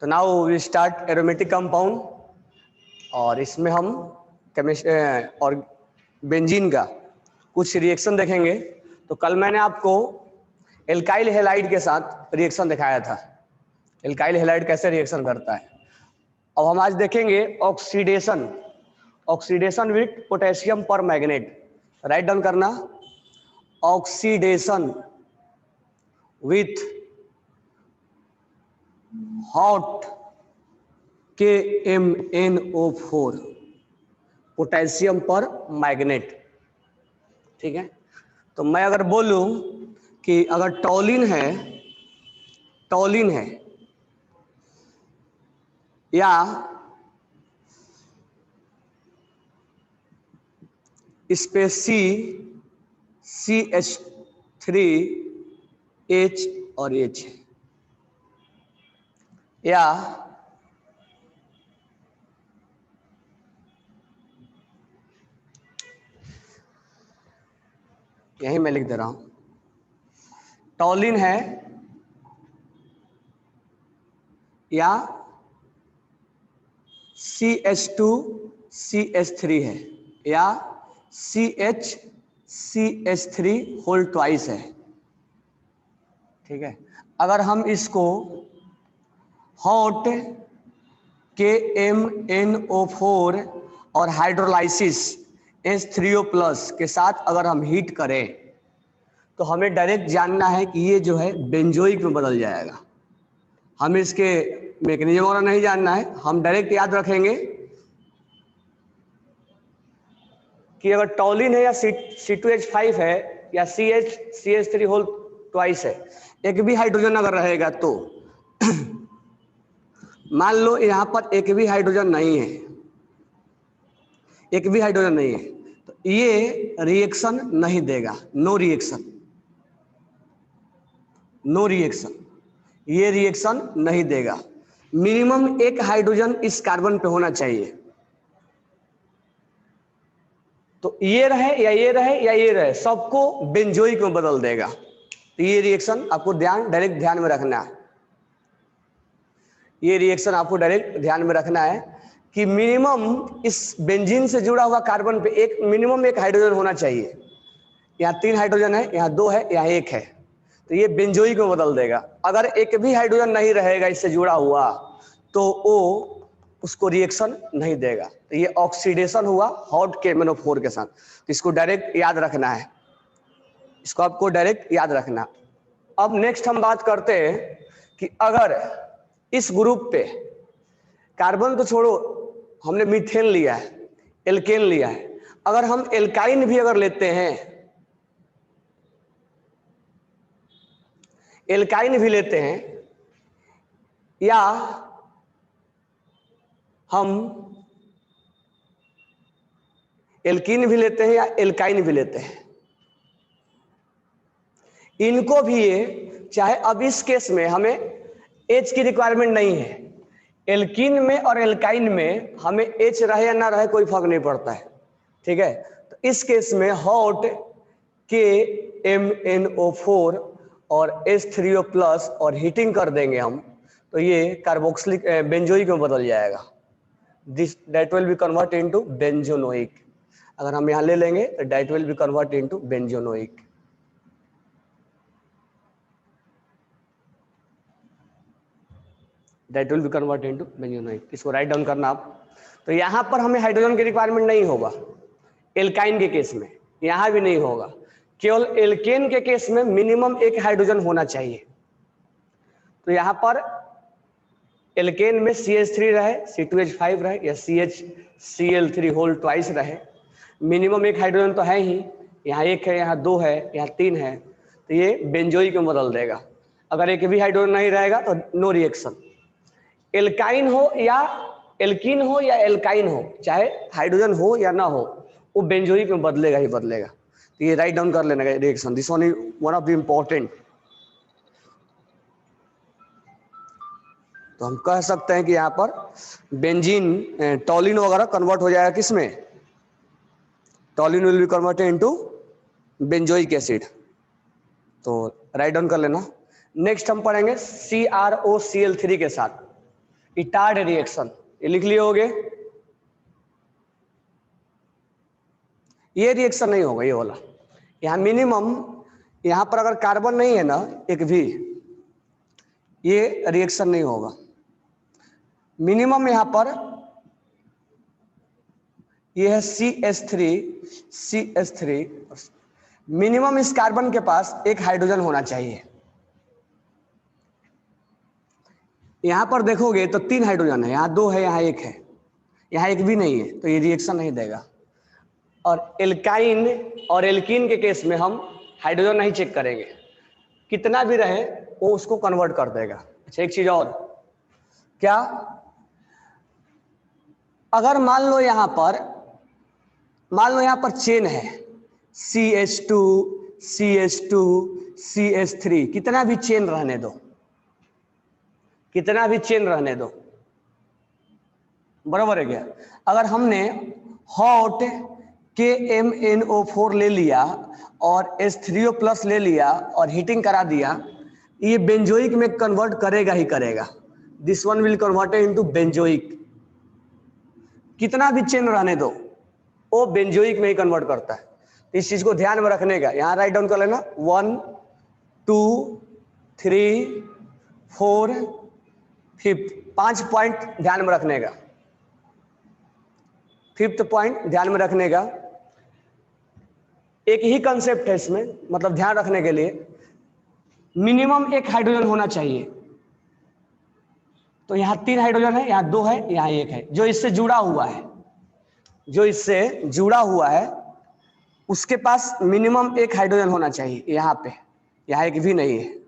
तो now we start aromatic compound और इसमें हम और बेंजीन का कुछ रिएक्शन देखेंगे। तो कल मैंने आपको एल्काइल हैलाइड के साथ रिएक्शन दिखाया था, एल्काइल हैलाइड कैसे रिएक्शन करता है। अब हम आज देखेंगे ऑक्सीडेशन, ऑक्सीडेशन विथ पोटेशियम पर मैग्नेट। राइट डाउन करना, oxidation with hot KMnO4 potassium पर मैग्नेट। ठीक है, तो मैं अगर बोलूं कि अगर टॉलिन है या इसपे CH3H और H है, या यही मैं लिख दे रहा हूं, टॉलिन है या CH2CH3 है या CH3 होल ट्वाइस है। ठीक है, अगर हम इसको हॉट KMnO4 और हाइड्रोलाइसिस H3O+ के साथ अगर हम हीट करें तो हमें डायरेक्ट जानना है कि ये जो है बेंजोइक में बदल जाएगा। हमें इसके मैकेनिज्म वगैरह नहीं जानना है, हम डायरेक्ट याद रखेंगे कि अगर टॉलिन है या C2H5 है या CH3 होल ट्वाइस है, एक भी हाइड्रोजन अगर रहेगा तो मान लो यहां पर एक भी हाइड्रोजन नहीं है, एक भी हाइड्रोजन नहीं है, तो ये रिएक्शन नहीं देगा, नो रिएक्शन, नो रिएक्शन, ये रिएक्शन नहीं देगा। मिनिमम एक हाइड्रोजन इस कार्बन पे होना चाहिए, तो ये रहे या ये रहे या ये रहे, सबको बेंजोइक में बदल देगा। तो ये रिएक्शन आपको डायरेक्ट ध्यान में रखना है, ये रिएक्शन आपको डायरेक्ट ध्यान में रखना है कि मिनिमम इस बेंजीन से जुड़ा हुआ कार्बन पे मिनिमम एक हाइड्रोजन होना चाहिए। यहाँ 3 हाइड्रोजन है, यहाँ 2 है, यहाँ 1 है, तो ये बेंजोइक में बदल देगा। अगर एक भी हाइड्रोजन नहीं रहेगा इससे जुड़ा हुआ तो वो उसको रिएक्शन नहीं देगा। तो ये ऑक्सीडेशन हुआ हॉट KMnO4 के साथ, तो इसको डायरेक्ट याद रखना है, इसको आपको डायरेक्ट याद रखना। अब नेक्स्ट हम बात करते हैं कि अगर इस ग्रुप पे कार्बन तो छोड़ो, हमने मीथेन लिया है, एल्केन लिया है, अगर हम एल्काइन भी अगर लेते हैं, एल्काइन भी लेते हैं या हम एल्कीन भी लेते हैं या एल्काइन भी लेते हैं, इनको भी ये चाहे अब इस केस में हमें H की रिक्वायरमेंट नहीं है, एल्कीन में और एल्काइन में हमें H रहे या ना रहे कोई फर्क नहीं पड़ता है। ठीक है, तो इस केस में हॉट KMnO4 और H3O+ और हीटिंग कर देंगे हम, तो ये कार्बोक्सिलिक बेंजोइक में बदल जाएगा। That will be convert into benzonoic. अगर हम यहाँ ले लेंगे तो that will be convert into benzonoic. That will be convert into benzonoic. इसको राइट डाउन करना आप। तो यहाँ पर हमें हाइड्रोजन की रिक्वायरमेंट नहीं होगा, एल्काइन के केस में यहाँ भी नहीं होगा, केवल एल्केन के केस में मिनिमम एक हाइड्रोजन होना चाहिए। तो यहाँ पर एल्केन में CH3 रहे, C2H5 रहे या CHCl3 होल ट्वाइस रहे, मिनिमम एक हाइड्रोजन तो है ही, यहाँ 1 है, यहाँ 2 है, यहाँ 3 है, तो ये बेंजोइक में बदल देगा। अगर एक भी हाइड्रोजन नहीं रहेगा तो नो रिएक्शन। एल्काइन हो या एल्कीन हो या एल्काइन हो, चाहे हाइड्रोजन हो या ना हो, वो बेंजोइक में बदलेगा ही बदलेगा। तो ये राइट डाउन कर लेना reaction, this one is one of the important. तो हम कह सकते हैं कि यहाँ पर बेंजीन टॉलिन वगैरह कन्वर्ट हो जाएगा किसमें, टॉलिन will be converted into benzoic acid. तो राइट डाउन कर लेना। नेक्स्ट हम पढ़ेंगे CrOCl3 के साथ। इटार्ड रिएक्शन, ये लिख लिए होगे। ये रिएक्शन नहीं होगा, ये वाला। यहाँ मिनिमम, यहाँ पर अगर कार्बन नहीं है ना एक भी, ये रिएक्शन नहीं होगा। मिनिमम यहाँ पर ये है CH3, मिनिमम इस कार्बन के पास एक हाइड्रोजन होना चाहिए। यहां पर देखोगे तो 3 हाइड्रोजन है, यहाँ 2 है, यहाँ 1 है, यहाँ 1 भी नहीं है, तो ये रिएक्शन नहीं देगा। और एल्काइन और एल्कीन के केस में हम हाइड्रोजन नहीं चेक करेंगे, कितना भी रहे वो उसको कन्वर्ट कर देगा। अच्छा, एक चीज और, क्या, अगर मान लो यहां पर चेन है CH2 CH2 CH3, कितना भी चेन रहने दो, कितना भी चेन रहने दो, बराबर है क्या। अगर हमने हॉट KMnO4 ले लिया और H3O+ ले लिया और हीटिंग करा दिया, ये बेंजोइक में कन्वर्ट करेगा ही करेगा। This one will converted into benzoic. कितना भी चेन रहने दो वो बेंजोइक में ही कन्वर्ट करता है। इस चीज को ध्यान में रखने का, यहां राइट डाउन कर लेना 1 2 3 4 5, 5 पॉइंट ध्यान में रखने का। 5th पॉइंट ध्यान में रखने का, एक ही कंसेप्ट है इसमें, मतलब ध्यान रखने के लिए मिनिमम एक हाइड्रोजन होना चाहिए। तो यहां 3 हाइड्रोजन है, यहां 2 है, यहां 1 है। जो इससे जुड़ा हुआ है, जो इससे जुड़ा हुआ है उसके पास मिनिमम एक हाइड्रोजन होना चाहिए। यहां पे, यहां एक भी नहीं है,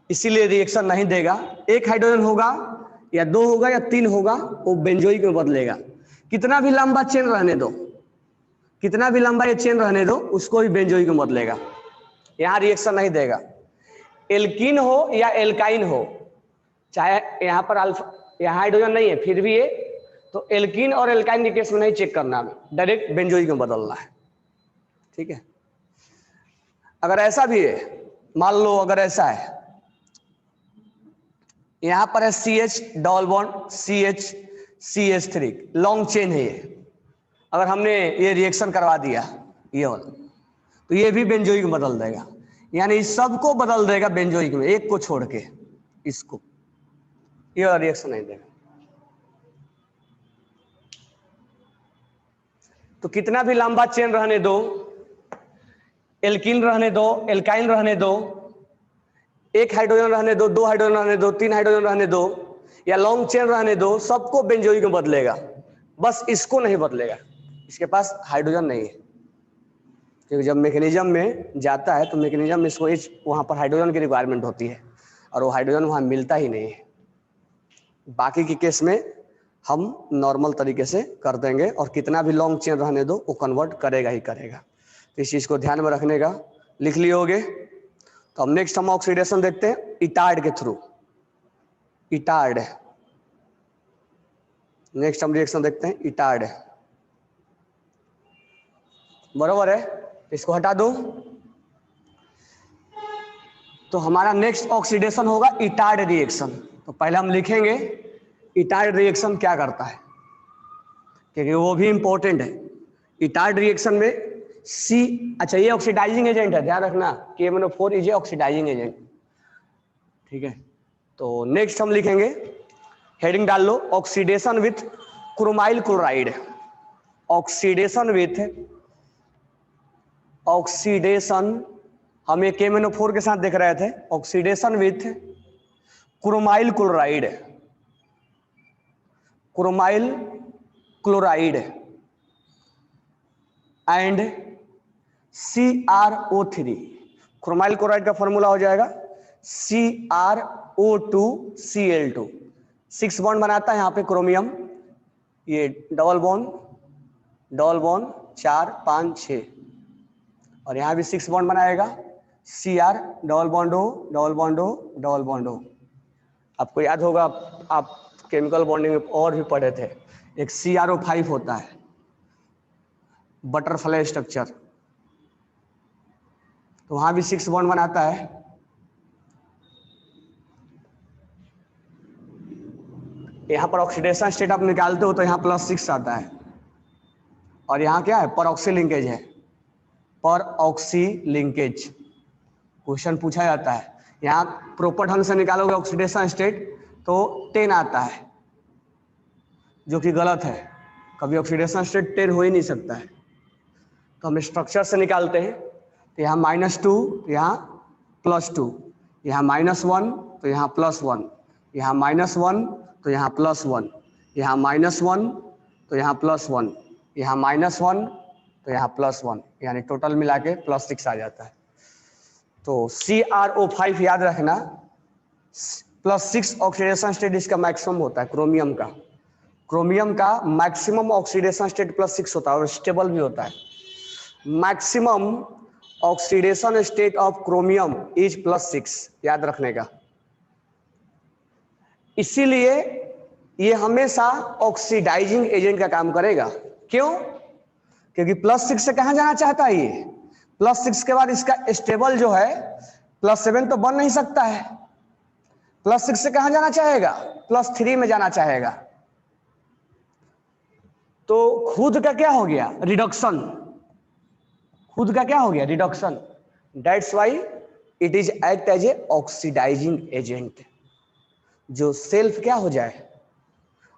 इसीलिए रिएक्शन नहीं देगा। एक हाइड्रोजन होगा या 2 होगा या 3 होगा, वो बेंजोइक में बदलेगा। कितना भी लंबा चेन रहने दो, कितना भी लंबा ये चेन रहने दो, उसको भी बेंजोइक में बदलेगा, यहां रिएक्शन नहीं देगा। एल्कीन हो या एल्काइन हो, चाहे यहां पर अल्फा, यहां हाइड्रोजन नहीं है फिर भी ये, तो एल्कीन और एल्काइन के केस में नहीं चेक करना, डायरेक्ट बेंजोइक में बदलना है। ठीक है। अगर ऐसा भी है, मान लो अगर ऐसा है, यहां पर है CH double bond CH CH3, long chain है ये। अगर हमने ये रिएक्शन करवा दिया ये वाला, तो ये भी बेंजोइक में बदल देगा, यानी सबको बदल देगा बेंजोइक में, एक को छोड़ के इसको, ये वाला रिएक्शन नहीं देगा। तो कितना भी लंबा चेन रहने दो, एल्कीन रहने दो, एल्काइन रहने दो, एक हाइड्रोजन रहने दो, 2 हाइड्रोजन रहने दो, 3 हाइड्रोजन रहने दो, या लॉन्ग चेन रहने दो, सबको बेंजोइक में बदलेगा, बस इसको नहीं बदलेगा, इसके पास हाइड्रोजन नहीं है। क्योंकि जब मैकेनिज्म में जाता है तो मैकेनिज्म में इसको वहां पर हाइड्रोजन की रिक्वायरमेंट होती है, और वो हाइड्रोजन वहां मिलता ही नहीं है। बाकी के केस में हम नॉर्मल तरीके से कर देंगे, और कितना भी लॉन्ग चेन रहने दो वो कन्वर्ट करेगा ही करेगा। तो इस चीज़ को ध्यान में रखने का, लिख लिए होगे। तो अब नेक्स्ट हम ऑक्सीडेशन देखते हैं इटार्ड के थ्रू। इटार्ड, नेक्स्ट हम रिएक्शन देखते हैं इटार्ड, बराबर है, इसको हटा दो। तो हमारा नेक्स्ट ऑक्सीडेशन होगा इटार्ड रिएक्शन। तो पहले हम लिखेंगे इटार्ड रिएक्शन क्या करता है, क्योंकि वो भी इंपॉर्टेंट है। इटार्ड रिएक्शन में अच्छा ये ऑक्सीडाइजिंग एजेंट है, ध्यान रखना KMnO4 is a oxidising agent. ठीक है। तो नेक्स्ट हम लिखेंगे, हेडिंग डाल लो, oxidation with chromyl chloride. Oxidation हम ये KMnO4 के साथ देख रहे थे, oxidation with chromyl chloride, chromyl chloride and CrO3। Chromyl chloride का फॉर्मूला हो जाएगा CrO2Cl2, 6 बॉन्ड बनाता है यहाँ पे क्रोमियम, ये डबल बॉन्ड 4 5 6, और यहाँ भी 6 बॉन्ड बनाएगा Cr डबल बॉन्ड O। आपको याद होगा, आप केमिकल बॉन्डिंग में और भी पढ़े थे, एक CrO5 होता है, बटरफ्लाई स्ट्रक्चर, तो वहां भी 6 बॉन्ड बनाता है। यहाँ पर ऑक्सीडेशन स्टेट आप निकालते हो तो यहाँ +6 आता है, और यहाँ क्या है, परऑक्सी लिंकेज है, परऑक्सी लिंकेज क्वेश्चन पूछा जाता है। यहाँ प्रॉपर ढंग से निकालोगे ऑक्सीडेशन स्टेट तो 10 आता है, जो कि गलत है, कभी ऑक्सीडेशन स्टेट 10 हो ही नहीं सकता है। तो हम स्ट्रक्चर से निकालते हैं, तो यहाँ -2, यहाँ +2, यहाँ -1 तो यहाँ +1, यहाँ -1 तो यहाँ +1, यहाँ -1 तो यहाँ +1, यहाँ -1 तो यहाँ +1, यानी टोटल मिला के +6 आ जाता है। तो CrO5 याद रखना, +6 ऑक्सीडेशन स्टेट इसका मैक्सिमम होता है। क्रोमियम का मैक्सिमम ऑक्सीडेशन स्टेट +6 होता है और स्टेबल भी होता है। Maximum oxidation state of chromium is +6, याद रखने का। इसीलिए ये हमेशा ऑक्सीडाइजिंग एजेंट का काम करेगा। क्यों? क्योंकि +6 से कहां जाना चाहता है ये, +6 के बाद इसका स्टेबल जो है +7 तो बन नहीं सकता है, +6 से कहां जाना चाहेगा, +3 में जाना चाहेगा। तो खुद का क्या हो गया, रिडक्शन, खुद का क्या हो गया, reduction. That's why it is act as a oxidising agent, जो सेल्फ क्या हो जाए,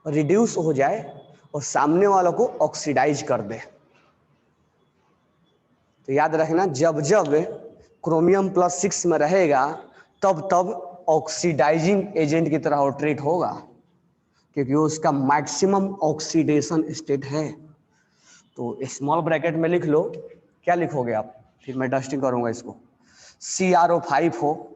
रिड्यूस हो जाए और सामने वालों को ऑक्सीडाइज कर दे। तो याद रखना, जब जब क्रोमियम +6 में रहेगा तब तब ऑक्सीडाइजिंग एजेंट की तरह वो ट्रीट होगा, क्योंकि वो उसका मैक्सिमम ऑक्सीडेशन स्टेट है। तो स्मॉल ब्रैकेट में लिख लो, क्या लिखोगे आप, फिर मैं डस्टिंग करूंगा इसको, CrO5 हो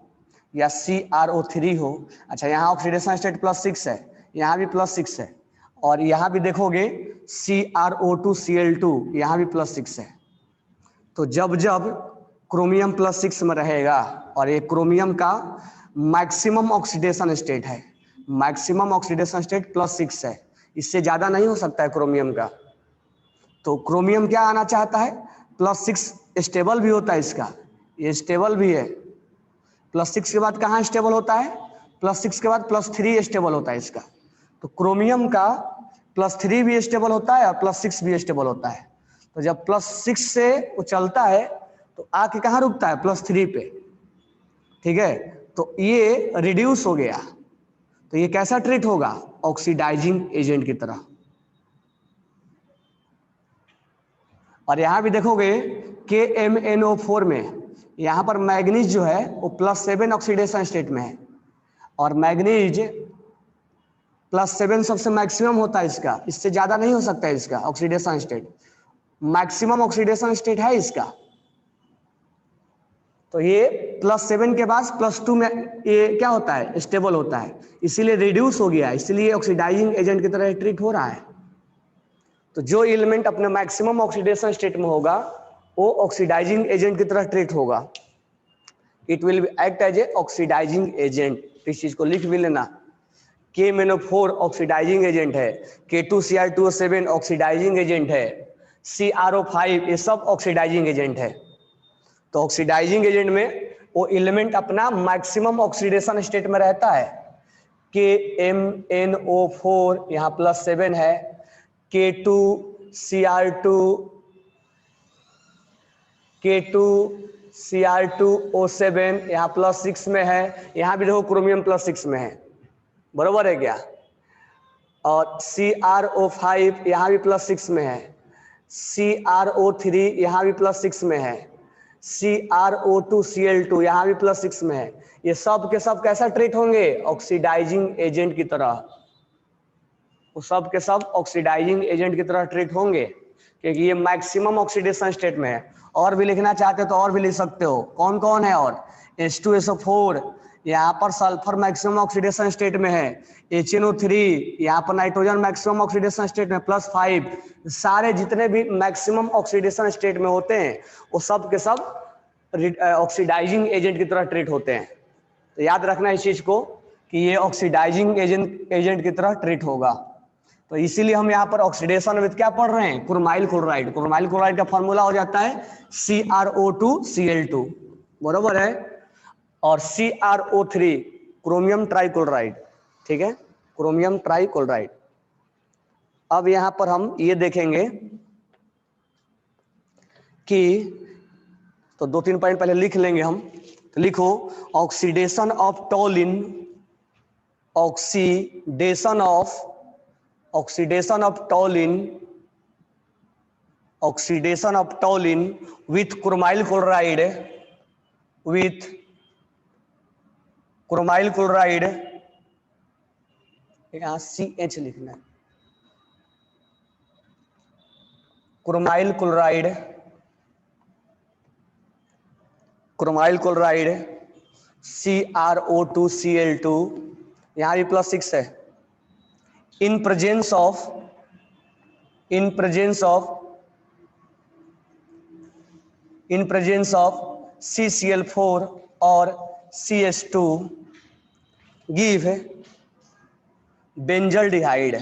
या CrO3 हो। अच्छा, यहाँ ऑक्सीडेशन स्टेट +6 है, यहाँ भी +6 है, और यहाँ भी देखोगे CrO2Cl2, यहाँ भी +6 है। तो जब जब क्रोमियम +6 में रहेगा, और ये क्रोमियम का मैक्सिमम ऑक्सीडेशन स्टेट है, मैक्सिमम ऑक्सीडेशन स्टेट +6 है, इससे ज्यादा नहीं हो सकता है क्रोमियम का। तो क्रोमियम क्या आना चाहता है, +6 स्टेबल भी होता है इसका, ये स्टेबल भी है। +6 के बाद कहाँ स्टेबल होता है, +6 के बाद +3 स्टेबल होता है इसका। तो क्रोमियम का +3 भी स्टेबल होता है और +6 भी स्टेबल होता है। तो जब +6 से वो चलता है तो आके कहाँ रुकता है, +3 पे, ठीक है। तो ये रिड्यूस हो गया, तो ये कैसा ट्रीट होगा, ऑक्सीडाइजिंग एजेंट की तरह। और यहां भी देखोगे KMnO4 में, यहां पर मैग्नीज जो है वो +7 ऑक्सीडेशन स्टेट में है, और मैग्नीज +7 सबसे मैक्सिमम होता है इसका, इससे ज्यादा नहीं हो सकता है इसका oxidation state, maximum oxidation state है इसका। तो ये +7 के बाद +2 में ये क्या होता है, स्टेबल होता है, इसीलिए रिड्यूस हो गया, इसीलिए ऑक्सीडाइजिंग एजेंट की तरह ट्रीट हो रहा है। तो जो एलिमेंट अपने मैक्सिमम ऑक्सीडेशन स्टेट में होगा वो ऑक्सीडाइजिंग एजेंट की तरह ट्रीट होगा, it will act as a oxidising agent. इस चीज को लिख भी लेना, KMnO4 ऑक्सीडाइजिंग एजेंट है, K2Cr2O7 ऑक्सीडाइजिंग एजेंट है, CrO5 ये सब ऑक्सीडाइजिंग एजेंट है। तो ऑक्सीडाइजिंग एजेंट में वो एलिमेंट अपना मैक्सिमम ऑक्सीडेशन स्टेट में रहता है। KMnO4 यहाँ +7 है, K2Cr2O7 यहाँ +6 में है, यहाँ भी देखो क्रोमियम +6 में है, बरोबर है क्या। और CrO5 यहाँ भी +6 में है, CrO3 यहाँ भी +6 में है, CrO2Cl2 यहाँ भी +6 में है। ये सब के सब कैसा ट्रीट होंगे, ऑक्सीडाइजिंग एजेंट की तरह, वो सब के सब ऑक्सीडाइजिंग एजेंट की तरह ट्रीट होंगे, क्योंकि ये मैक्सिमम ऑक्सीडेशन स्टेट में है। और भी लिखना चाहते हो तो और भी लिख सकते हो, कौन कौन है, और H2SO4 यहाँ पर सल्फर मैक्सिमम ऑक्सीडेशन स्टेट में है, HNO3 यहाँ पर नाइट्रोजन मैक्सिमम ऑक्सीडेशन स्टेट में +5, सारे जितने भी मैक्सिमम ऑक्सीडेशन स्टेट में होते हैं वो सब के सब ऑक्सीडाइजिंग एजेंट की तरह ट्रीट होते हैं। तो याद रखना इस चीज को कि ये ऑक्सीडाइजिंग एजेंट की तरह ट्रीट होगा। तो इसीलिए हम यहाँ पर ऑक्सीडेशन विद क्या पढ़ रहे हैं, क्रोमाइल क्लोराइड। क्रोमाइल क्लोराइड का फॉर्मूला हो जाता है CrO2Cl2, बरोबर है, और CrO3 क्रोमियम ट्राइक्लोराइड, ठीक है। Chromium trichloride. अब यहां पर हम ये देखेंगे कि, तो 2-3 पॉइंट पहले लिख लेंगे हम। तो लिखो oxidation of टॉलिन, oxidation of टॉलिन, oxidation of टॉलिन with chromyl chloride, with chromyl chloride, यहां CH लिखना है, chromyl chloride, chromyl chloride CrO2Cl2, यहां भी +6 है, इन प्रेजेंस ऑफ CCl4 और CH2 give benzaldehyde,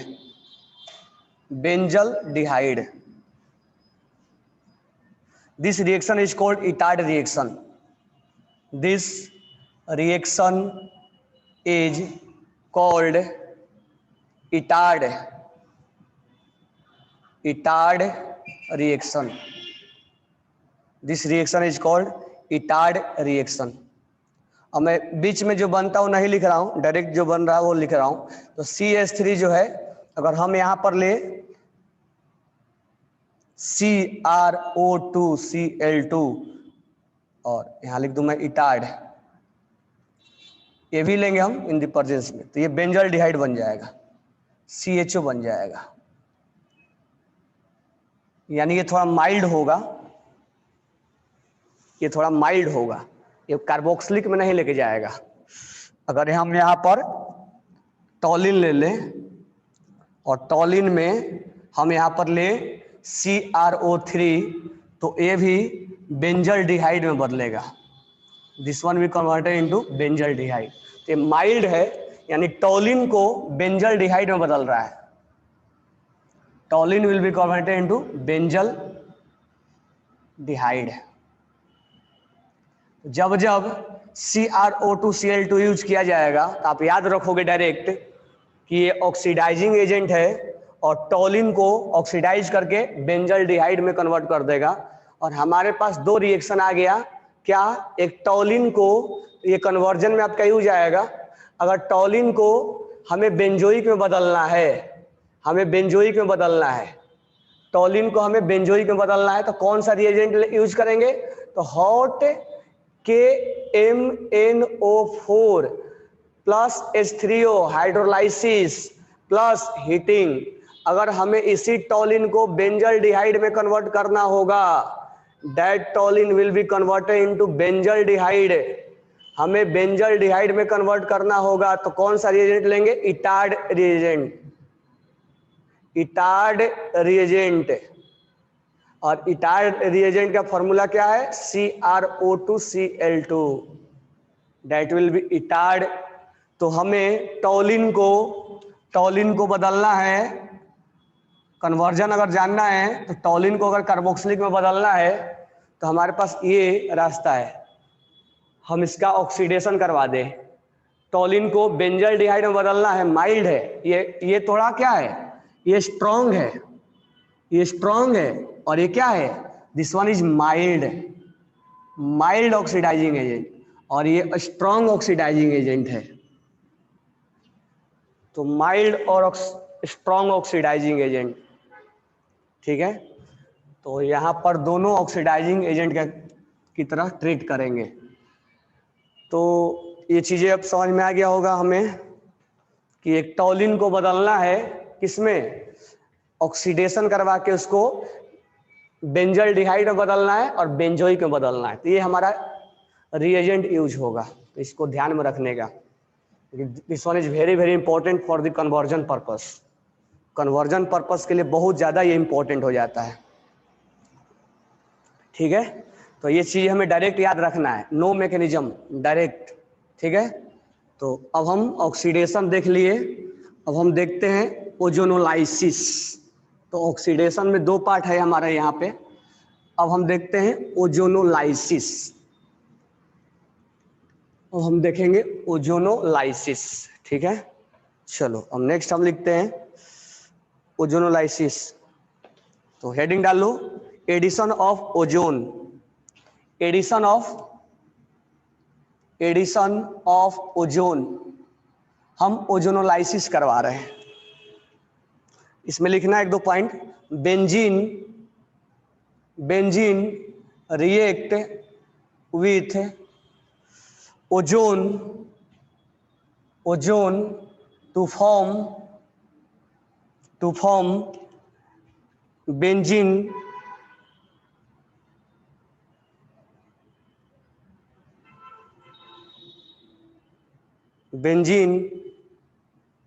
this reaction is called Etard reaction, this reaction is called ITARD reaction, this reaction is called ITARD reaction। अब मैं बीच में जो बनता हूँ नहीं लिख रहा हूँ, डायरेक्ट जो बन रहा है वो लिख रहा हूँ। तो CH3 जो है, अगर हम यहाँ पर ले CrO2Cl2 और यहाँ लिख दूं मैं इटार्ड, ये भी लेंगे हम इन द प्रेजेंस में, तो ये बेंजल्डिहाइड बन जाएगा, CHO बन जाएगा, यानी ये थोड़ा माइल्ड होगा, ये थोड़ा माइल्ड होगा, ये कार्बोक्सिलिक में नहीं लेके जाएगा। अगर हम यहाँ पर टॉलिन ले लें और टॉलिन में हम यहाँ पर ले CrO3, तो ये भी बेंजल्डिहाइड में बदलेगा, this one we converted into benzaldehyde. तो माइल्ड है, यानी टॉलिन को बेंजल्डिहाइड में बदल रहा है, toluene will be converted into benzaldehyde. जब जब CrO2Cl2 यूज किया जाएगा तो आप याद रखोगे डायरेक्ट कि ये ऑक्सीडाइजिंग एजेंट है और टॉलिन को ऑक्सीडाइज करके बेंजल्डिहाइड में कन्वर्ट कर देगा। और हमारे पास दो रिएक्शन आ गया, क्या, एक टॉलिन को, ये कन्वर्जन में आपका यूज आएगा, अगर टॉलिन को हमें बेंजोइक में बदलना है, टॉलिन को हमें बेंजोइक में बदलना है, तो कौन सा रिएजेंट यूज करेंगे, तो hot KMnO4 plus H3O hydrolysis plus heating. अगर हमें इसी टॉलिन को बेंजल्डिहाइड में कन्वर्ट करना होगा, that टॉलिन will be converted into benzaldehyde, हमें बेंजल्डिहाइड में कन्वर्ट करना होगा, तो कौन सा रिएजेंट लेंगे, इटार्ड रिएजेंट। और इटार्ड रिएजेंट का फॉर्मूला क्या है, CrO2Cl2, that will be Etard. तो हमें टॉलिन को बदलना है, कन्वर्जन अगर जानना है, तो टॉलिन को अगर कार्बोक्सिलिक में बदलना है, तो हमारे पास ये रास्ता है, हम इसका ऑक्सीडेशन करवा दें। टॉलिन को बेंजल्डिहाइड में बदलना है, माइल्ड है, ये थोड़ा क्या है, ये स्ट्रॉन्ग है, और ये क्या है, this one is mild oxidising agent, और ये स्ट्रॉन्ग ऑक्सीडाइजिंग एजेंट है। तो माइल्ड और स्ट्रॉन्ग ऑक्सीडाइजिंग एजेंट, ठीक है। तो यहाँ पर दोनों ऑक्सीडाइजिंग एजेंट की तरह ट्रीट करेंगे। तो ये चीजें अब समझ में आ गया होगा हमें कि एक टॉलिन को बदलना है किसमें, ऑक्सीडेशन करवा के उसको बेंजल्डिहाइड में बदलना है और बेंजोइक में बदलना है। तो ये हमारा रिएजेंट यूज होगा, तो इसको ध्यान में रखने का, this one is very very important for the conversion purpose के लिए बहुत ज्यादा ये इंपॉर्टेंट हो जाता है, ठीक है। तो ये चीज हमें डायरेक्ट याद रखना है, नो मैकेनिज्म, डायरेक्ट, ठीक है। तो अब हम ऑक्सीडेशन देख लिए, अब हम देखते हैं ओजोनोलाइसिस। तो ऑक्सीडेशन में दो पार्ट है हमारे यहाँ पे, अब हम देखते हैं ओजोनोलाइसिस। अब हम देखेंगे ओजोनोलाइसिस, ठीक है। चलो अब नेक्स्ट हम लिखते हैं ओजोनोलाइसिस। तो हेडिंग डाल लो addition of ozone, addition of ozone, हम ओजोनोलाइसिस करवा रहे हैं। इसमें लिखना है 1-2 point. Benzene react with ozone to form benzene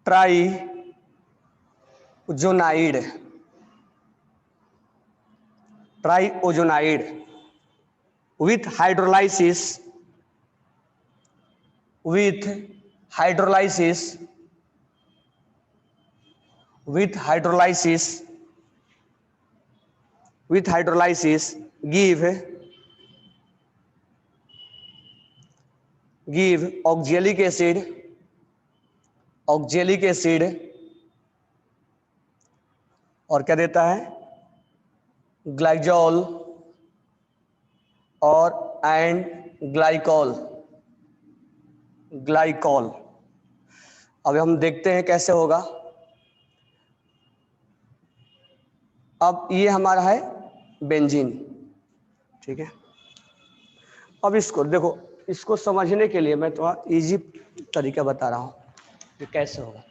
triozonide with hydrolysis give oxalic acid और क्या देता है ग्लाइजोल और एंड ग्लाइकॉल। अब हम देखते हैं कैसे होगा। अब ये हमारा है बेंजीन, ठीक है। अब इसको देखो, इसको समझने के लिए मैं थोड़ा इजी तरीका बता रहा हूं कि कैसे होगा।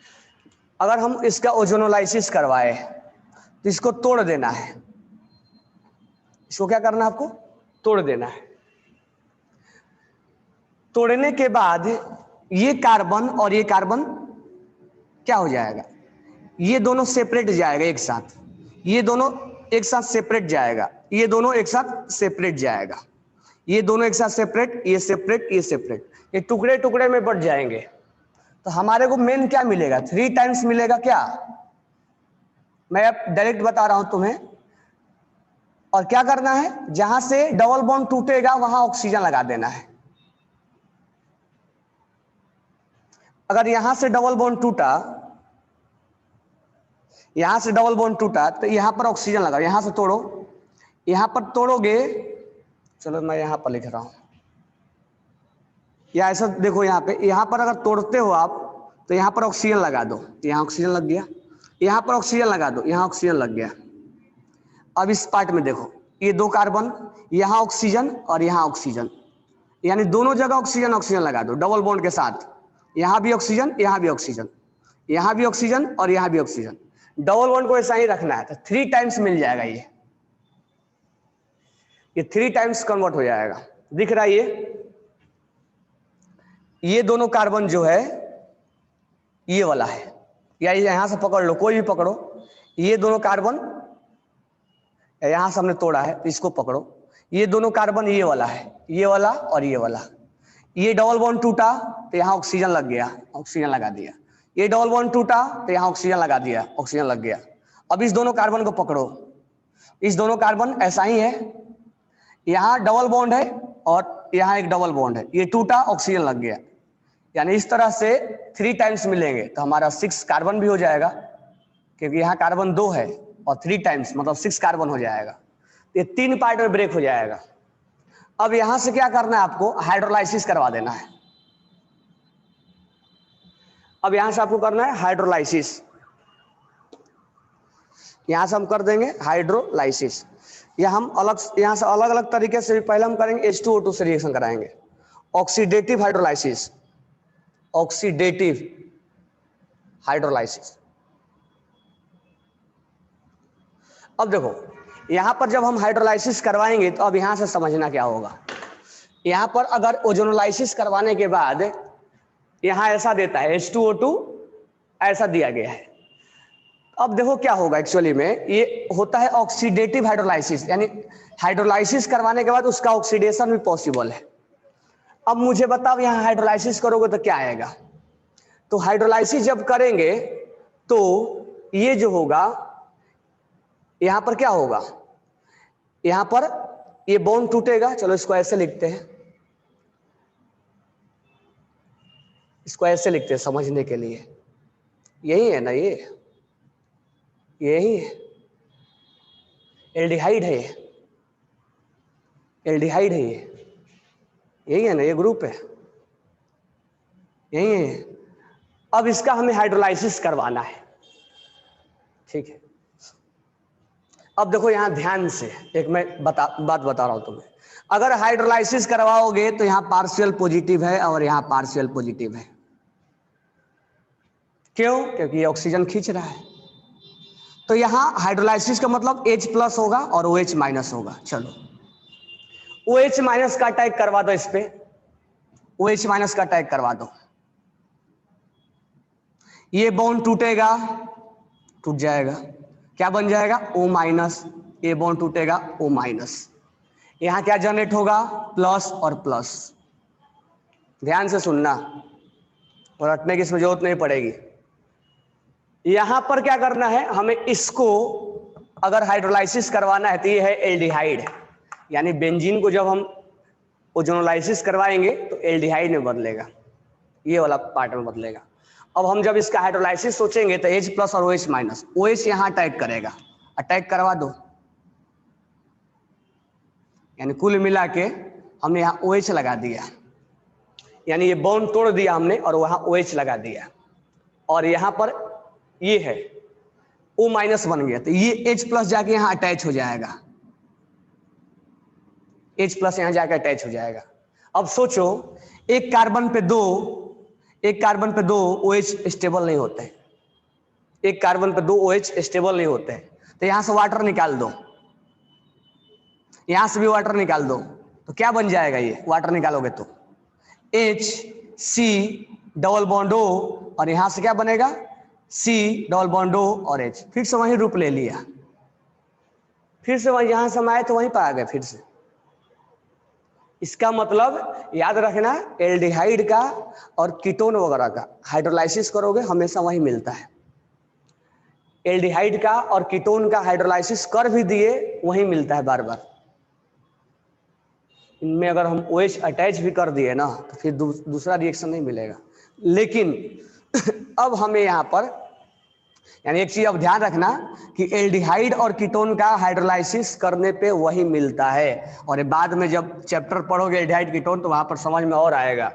अगर हम इसका ओजोनोलाइसिस करवाए तो इसको तोड़ देना है। इसको क्या करना है आपको? तोड़ देना है। तोड़ने के बाद ये कार्बन और ये कार्बन क्या हो जाएगा? ये दोनों सेपरेट जाएगा एक साथ, ये दोनों एक साथ सेपरेट जाएगा, ये दोनों एक साथ सेपरेट जाएगा, ये दोनों एक साथ सेपरेट, ये सेपरेट, ये सेपरेट, ये टुकड़े टुकड़े में बढ़ जाएंगे। तो हमारे को मेन क्या मिलेगा? 3 टाइम्स मिलेगा। क्या? मैं अब डायरेक्ट बता रहा हूं तुम्हें। और क्या करना है? जहां से डबल बॉन्ड टूटेगा वहां ऑक्सीजन लगा देना है। अगर यहां से डबल बॉन्ड टूटा, यहां से डबल बॉन्ड टूटा तो यहां पर ऑक्सीजन लगा। यहां से तोड़ो, यहां पर तोड़ोगे, चलो मैं यहां पर लिख रहा हूं, या ऐसा देखो, यहां पे, यहां पर अगर तोड़ते हो आप तो यहां पर ऑक्सीजन लगा दो, यहां ऑक्सीजन लग गया, यहां पर ऑक्सीजन लगा दो, यहां ऑक्सीजन लग गया। अब इस पार्ट में देखो, ये 2 कार्बन, यहां ऑक्सीजन और यहां ऑक्सीजन, यानी दोनों जगह ऑक्सीजन ऑक्सीजन लगा दो डबल बॉन्ड के साथ। यहां भी ऑक्सीजन, यहां भी ऑक्सीजन, यहां भी ऑक्सीजन और यहां भी ऑक्सीजन। डबल बॉन्ड को ऐसा ही रखना है तो 3 टाइम्स मिल जाएगा। ये 3 टाइम्स कन्वर्ट हो जाएगा। दिख रहा है ये दोनों कार्बन जो है ये वाला है, या यहां से पकड़ लो, कोई भी पकड़ो, ये दोनों कार्बन, यहां से हमने तोड़ा है, इसको पकड़ो, ये दोनों कार्बन ये वाला है, ये वाला और ये वाला। ये डबल बॉन्ड टूटा तो यहां ऑक्सीजन लग गया, ऑक्सीजन लगा दिया। ये डबल बॉन्ड टूटा तो यहां ऑक्सीजन लगा दिया, ऑक्सीजन लग गया। अब इस दोनों कार्बन को पकड़ो, इस दोनों कार्बन ऐसा ही है, यहां डबल बॉन्ड है और यहां एक डबल बॉन्ड है, ये टूटा ऑक्सीजन लग गया। यानी इस तरह से 3 टाइम्स मिलेंगे तो हमारा 6 कार्बन भी हो जाएगा, क्योंकि यहाँ कार्बन 2 है और 3 टाइम्स मतलब 6 कार्बन हो जाएगा। ये 3 पार्ट में ब्रेक हो जाएगा। अब यहां से क्या करना है आपको? हाइड्रोलाइसिस करवा देना है। अब यहां से आपको करना है हाइड्रोलाइसिस, यहां से हम कर देंगे हाइड्रोलाइसिस। या हम अलग, यहां से अलग अलग तरीके से भी पहले हम करेंगे, H2O2 से रिएक्शन कराएंगे, ऑक्सीडेटिव हाइड्रोलाइसिस, ऑक्सीडेटिव हाइड्रोलाइसिस। अब देखो, यहां पर जब हम हाइड्रोलाइसिस करवाएंगे तो अब यहां से समझना क्या होगा। यहां पर अगर ओजोनोलाइसिस करवाने के बाद यहां ऐसा देता है H2O2, ऐसा दिया गया है। अब देखो क्या होगा, एक्चुअली में ये होता है ऑक्सीडेटिव हाइड्रोलाइसिस, यानी हाइड्रोलाइसिस करवाने के बाद उसका ऑक्सीडेशन भी पॉसिबल है। अब मुझे बताओ, यहां हाइड्रोलाइसिस करोगे तो क्या आएगा? तो हाइड्रोलाइसिस जब करेंगे तो ये जो होगा, यहां पर क्या होगा, यहां पर ये बॉन्ड टूटेगा। चलो इसको ऐसे लिखते हैं, इसको ऐसे लिखते हैं समझने के लिए। यही है ना, ये यही है, एल्डिहाइड है ये, एल्डिहाइड है ये, यही है ना, ये ग्रुप है, यही है। अब इसका हमें हाइड्रोलाइसिस करवाना है, ठीक है। अब देखो यहां ध्यान से एक मैं बात बता रहा हूं तुम्हें। अगर हाइड्रोलाइसिस करवाओगे तो यहां पार्शियल पॉजिटिव है और यहां पार्शियल पॉजिटिव है। क्यों? क्योंकि ये ऑक्सीजन खींच रहा है। तो यहां हाइड्रोलाइसिस का मतलब H+ होगा और OH- होगा। चलो OH- का अटैक करवा दो इस पे, OH- का अटैक करवा दो। ये बॉन्ड टूटेगा, टूट जाएगा, क्या बन जाएगा? O-। ये बॉन्ड टूटेगा, O-। यहां क्या जनरेट होगा? प्लस और प्लस। ध्यान से सुनना और रटने की इसमें जरूरत नहीं पड़ेगी। यहां पर क्या करना है हमें, इसको अगर हाइड्रोलाइसिस करवाना है तो ये है एल्डिहाइड, यानी बेंजीन को जब हम ओजोनोलाइसिस करवाएंगे तो एल्डिहाइड में बदलेगा, ये वाला पार्ट में बदलेगा। अब हम जब इसका हाइड्रोलाइसिस सोचेंगे तो H+ और OH-, OH यहां अटैक करेगा, अटैक करवा दो, यानी कुल मिला के हमने यहां OH लगा दिया, यानी ये बॉन्ड तोड़ दिया हमने और वहां OH लगा दिया, और यहां पर ये है O- बन गया, तो ये H+ जाके यहां अटैच हो जाएगा, H+ यहां जाकर अटैच हो जाएगा। अब सोचो एक कार्बन पे दो OH स्टेबल नहीं होते, एक कार्बन पे दो OH स्टेबल नहीं होते, तो यहां से वाटर निकाल दो, यहां से भी वाटर निकाल दो, तो क्या बन जाएगा? ये वाटर निकालोगे तो HC डबल बॉन्ड O, और यहां से क्या बनेगा? C डबल बॉन्ड O और H, फिर से वही रूप ले लिया, फिर से वही यहां से हम आए तो वहीं पर आ गए फिर से। इसका मतलब याद रखना, एल्डिहाइड का और कीटोन वगैरह का हाइड्रोलाइसिस करोगे हमेशा वही मिलता है। एल्डिहाइड का और कीटोन का हाइड्रोलाइसिस कर भी दिए वही मिलता है बार बार। इनमें अगर हम OH अटैच भी कर दिए ना तो फिर दूसरा रिएक्शन नहीं मिलेगा। लेकिन अब हमें यहाँ पर, यानी एक चीज अब ध्यान रखना कि एल्डिहाइड और कीटोन का हाइड्रोलाइसिस करने पे वही मिलता है, और बाद में जब चैप्टर पढ़ोगे एल्डिहाइड कीटोन तो वहां पर समझ में और आएगा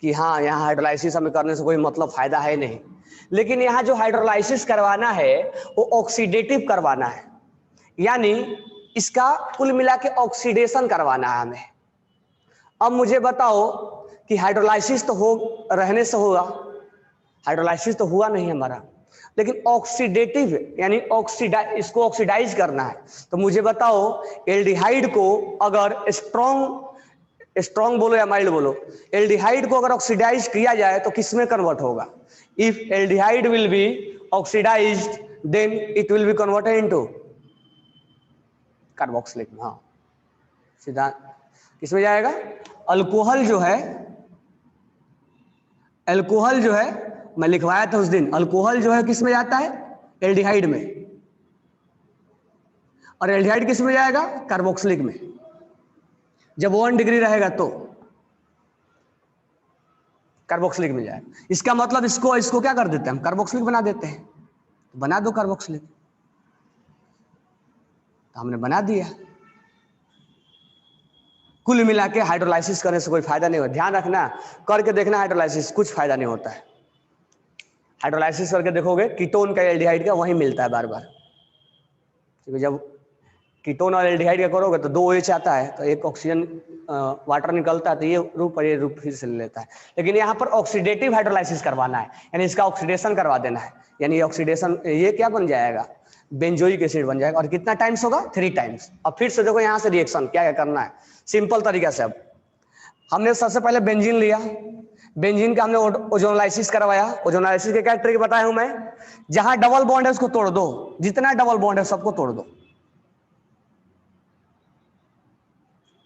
कि हाँ यहाँ हाइड्रोलाइसिस हमें करने से कोई मतलब फायदा है नहीं। लेकिन यहाँ जो हाइड्रोलाइसिस करवाना है वो ऑक्सीडेटिव करवाना है, यानी इसका कुल मिला के ऑक्सीडेशन करवाना है हमें। अब मुझे बताओ कि हाइड्रोलाइसिस तो हो रहने से होगा, हाइड्रोलाइसिस तो हुआ नहीं हमारा, लेकिन ऑक्सीडेटिव यानी इसको ऑक्सीडाइज करना है। तो मुझे बताओ एल्डिहाइड को अगर स्ट्रॉन्ग बोलो या माइल्ड बोलो, एल्डिहाइड को अगर ऑक्सीडाइज किया जाए तो किस में कन्वर्ट होगा? If aldehyde will be oxidised then it will be converted into carboxylic. हाँ, सीधा किसमें जाएगा? अल्कोहल जो है मैं लिखवाया था उस दिन, अल्कोहल जो है किस में जाता है? एल्डिहाइड में, और एल्डिहाइड किस में जाएगा? कार्बोक्सिलिक में, जब 1 डिग्री रहेगा तो कार्बोक्सिलिक में जाएगा। इसका मतलब इसको क्या कर देते हैं हम? कार्बोक्सिलिक बना देते हैं। तो बना दो कार्बोक्सिलिक, तो हमने बना दिया। कुल मिला के हाइड्रोलाइसिस करने से कोई फायदा नहीं होता। ध्यान रखना, करके देखना हाइड्रोलाइसिस, कुछ फायदा नहीं होता है। हाइड्रोलाइसिस करके देखोगे कीटोन का एल्डिहाइड का वही मिलता है बार बार, क्योंकि जब कीटोन और एल्डिहाइड का करोगे तो 2 OH आता है, तो एक ऑक्सीजन वाटर निकलता है, तो ये रूप और ये रूप फिर से ले लेता है। लेकिन यहाँ पर ऑक्सीडेटिव हाइड्रोलाइसिस करवाना है, यानी इसका ऑक्सीडेशन करवा देना है, यानी ऑक्सीडेशन ये क्या बन जाएगा? बेंजोइक एसिड बन जाएगा। और कितना टाइम्स होगा? 3 टाइम्स। अब फिर से देखो यहाँ से रिएक्शन क्या क्या करना है, सिंपल तरीका से। अब हमने सबसे पहले बेंजीन लिया, बेंजीन का हमने ओजोनोलाइसिस करवाया। ओजोनोलाइसिस के क्या ट्रिक बताया हूं मैं? जहां डबल बॉन्ड है उसको तोड़ दो, जितना डबल बॉन्ड है सबको तोड़ दो,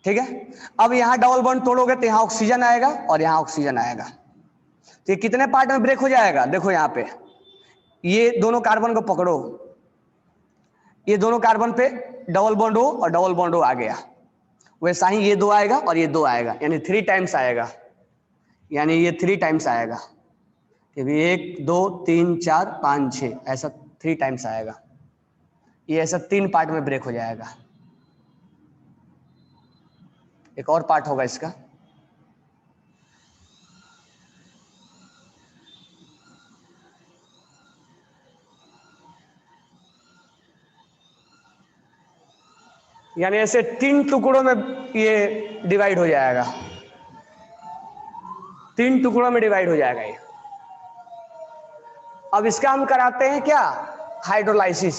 ठीक है। अब यहां डबल बॉन्ड तोड़ोगे तो यहां ऑक्सीजन आएगा और यहां ऑक्सीजन आएगा, तो ये कितने पार्ट में ब्रेक हो जाएगा? देखो यहां पे ये दोनों कार्बन को पकड़ो, ये दोनों कार्बन पे डबल बॉन्ड हो और डबल बॉन्ड हो आ गया, वैसा ही ये 2 आएगा और ये 2 आएगा, यानी 3 टाइम्स आएगा, यानी ये 3 टाइम्स आएगा, कि भी 1 2 3 4 5 6 ऐसा 3 टाइम्स आएगा। ये ऐसा 3 पार्ट में ब्रेक हो जाएगा। एक और पार्ट होगा इसका, यानी ऐसे 3 टुकड़ों में ये डिवाइड हो जाएगा, 3 टुकड़ों में डिवाइड हो जाएगा ये। अब इसका हम कराते हैं क्या, हाइड्रोलाइसिस,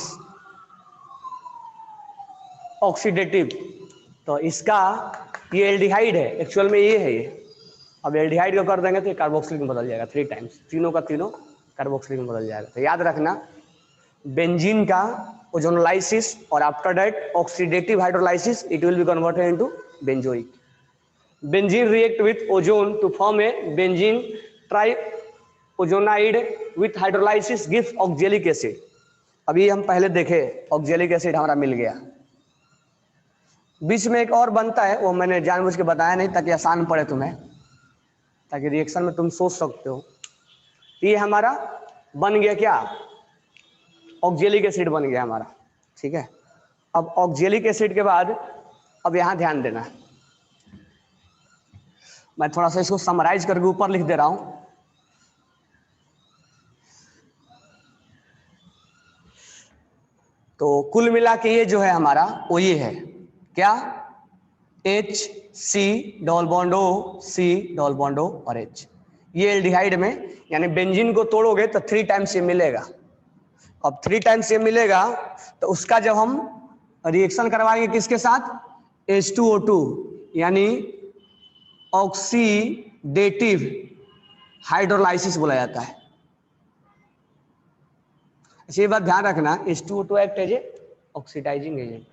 ऑक्सीडेटिव। तो इसका ये एल्डिहाइड है, एक्चुअल में ये है ये। अब एल्डिहाइड को कर देंगे तो ये कार्बोक्सिलिक में बदल जाएगा 3 टाइम्स, तीनों का तीनों कार्बोक्सिलिक में बदल जाएगा। तो याद रखना, बेंजीन का ओजोनोलाइसिस और after that oxidative hydrolysis it will be converted into benzoic. Benzene react with ozone to form a benzene triozonide with hydrolysis gives oxalic acid. अभी हम पहले देखे ऑक्जेलिक एसिड हमारा मिल गया। बीच में एक और बनता है, वो मैंने जानबूझ के बताया नहीं ताकि आसान पड़े तुम्हें, ताकि रिएक्शन में तुम सोच सकते हो। ये हमारा बन गया क्या, ऑक्जेलिक एसिड बन गया हमारा, ठीक है। अब ऑक्जेलिक एसिड के बाद अब यहां ध्यान देना, मैं थोड़ा सा इसको समराइज करके ऊपर लिख दे रहा हूं। तो कुल मिला के ये जो है हमारा वो ये है क्या, H C double bond O C double bond O और H। ये एल्डिहाइड में यानी बेंजीन को तोड़ोगे तो 3 टाइम्स ये मिलेगा। अब 3 टाइम्स ये मिलेगा तो उसका जब हम रिएक्शन करवाएंगे किसके साथ, H2O2 यानी ऑक्सीडेटिव हाइड्रोलाइसिस बोला जाता है। अच्छा ये बात ध्यान रखना, H2O2 act as a oxidising agent.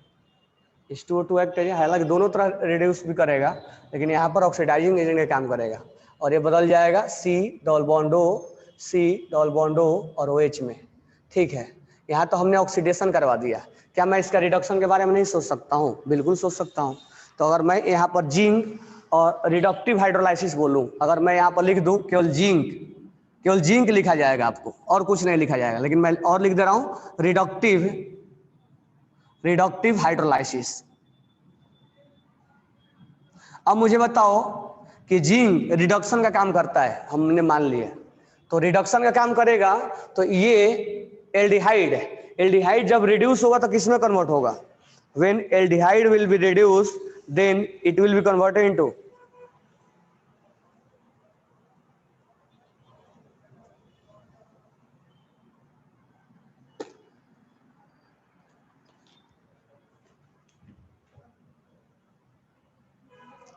H2O2 act as, हालांकि दोनों तरह रिड्यूस भी करेगा, लेकिन यहाँ पर ऑक्सीडाइजिंग एजेंट का काम करेगा। और ये बदल जाएगा C double bond O C double bond O और OH में, ठीक है। यहाँ तो हमने ऑक्सीडेशन करवा दिया, क्या मैं इसका रिडक्शन के बारे में नहीं सोच सकता हूँ, बिल्कुल सोच सकता हूँ। तो अगर मैं यहाँ पर जिंक और रिडक्टिव हाइड्रोलाइसिस बोलूँ, अगर मैं यहाँ पर लिख दूँ केवल जिंक, केवल जिंक लिखा जाएगा आपको और कुछ नहीं लिखा जाएगा, लेकिन मैं और लिख दे रहा हूँ रिडक्टिव हाइड्रोलाइसिस। अब मुझे बताओ कि जिंक रिडक्शन का काम करता है, हमने मान लिया, तो रिडक्शन का काम करेगा तो ये एल्डिहाइड है। एल्डिहाइड जब रिड्यूस होगा तो किस में कन्वर्ट होगा, when aldehyde will be reduce then it will be converted into,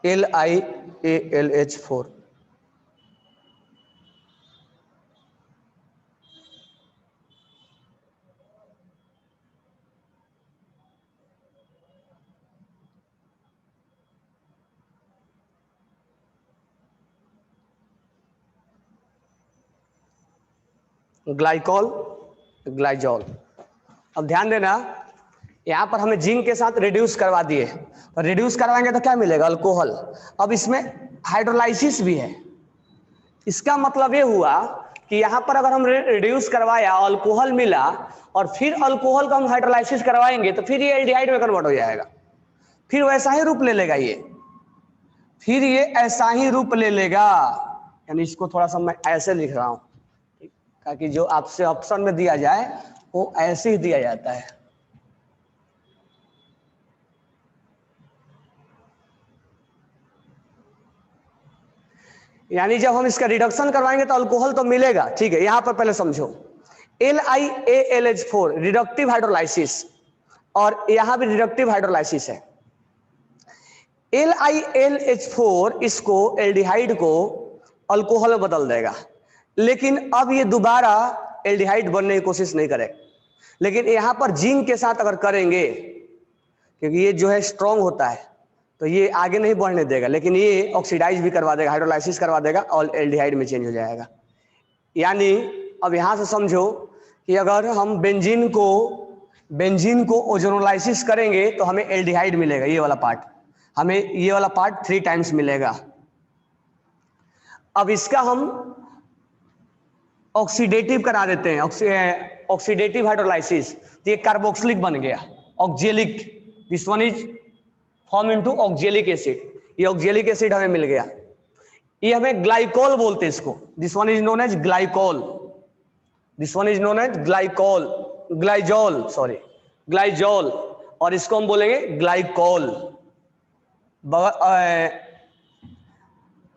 LiAlH4। Glycol glyzol. अब ध्यान देना, यहां पर हमें जिंक के साथ रिड्यूस करवा दिए, तो रिड्यूस करवाएंगे तो क्या मिलेगा, अल्कोहल। अब इसमें हाइड्रोलाइसिस भी है, इसका मतलब ये हुआ कि यहां पर अगर हम रिड्यूस करवाया, अल्कोहल मिला, और फिर अल्कोहल का हम हाइड्रोलाइसिस करवाएंगे तो फिर ये एल्डिहाइड में कन्वर्ट हो जाएगा, फिर वैसा ही रूप ले लेगा ये, फिर ये ऐसा ही रूप ले लेगा। यानी इसको थोड़ा सा मैं ऐसे लिख रहा हूं ताकि जो आपसे ऑप्शन में दिया जाए वो ऐसे ही दिया जाता है। यानी जब हम इसका रिडक्शन करवाएंगे तो अल्कोहल तो मिलेगा, ठीक है। यहां पर पहले समझो, LiAlH4 रिडक्टिव हाइड्रोलाइसिस, और यहां भी रिडक्टिव हाइड्रोलाइसिस है। LiAlH4 इसको एल्डिहाइड को अल्कोहल में बदल देगा, लेकिन अब ये दोबारा एल्डिहाइड बनने की कोशिश नहीं करेगा। लेकिन यहां पर जिंक के साथ अगर करेंगे, क्योंकि ये जो है स्ट्रॉन्ग होता है, तो ये आगे नहीं बढ़ने देगा, लेकिन ये ऑक्सीडाइज भी करवा देगा, हाइड्रोलाइसिस करवा देगा और एल्डिहाइड में चेंज हो जाएगा। यानी अब यहां से समझो कि अगर हम बेंजीन को ओजोनोलाइसिस करेंगे तो हमें एल्डिहाइड मिलेगा, ये वाला पार्ट, हमें ये वाला पार्ट 3 टाइम्स मिलेगा। अब इसका हम ऑक्सीडेटिव करा देते हैं, ऑक्सीडेटिव हाइड्रोलाइसिस, तो ये कार्बोक्सिलिक बन गया, oxalic, this one is form into oxalic acid, ये ऑक्जेलिक एसिड हमें मिल गया, ये हमें ग्लाइकोल बोलते हैं इसको, this one is known as glycol, this one is known as glycol, glyzol, sorry glyzol, और इसको हम बोलेंगे ग्लाइकोल।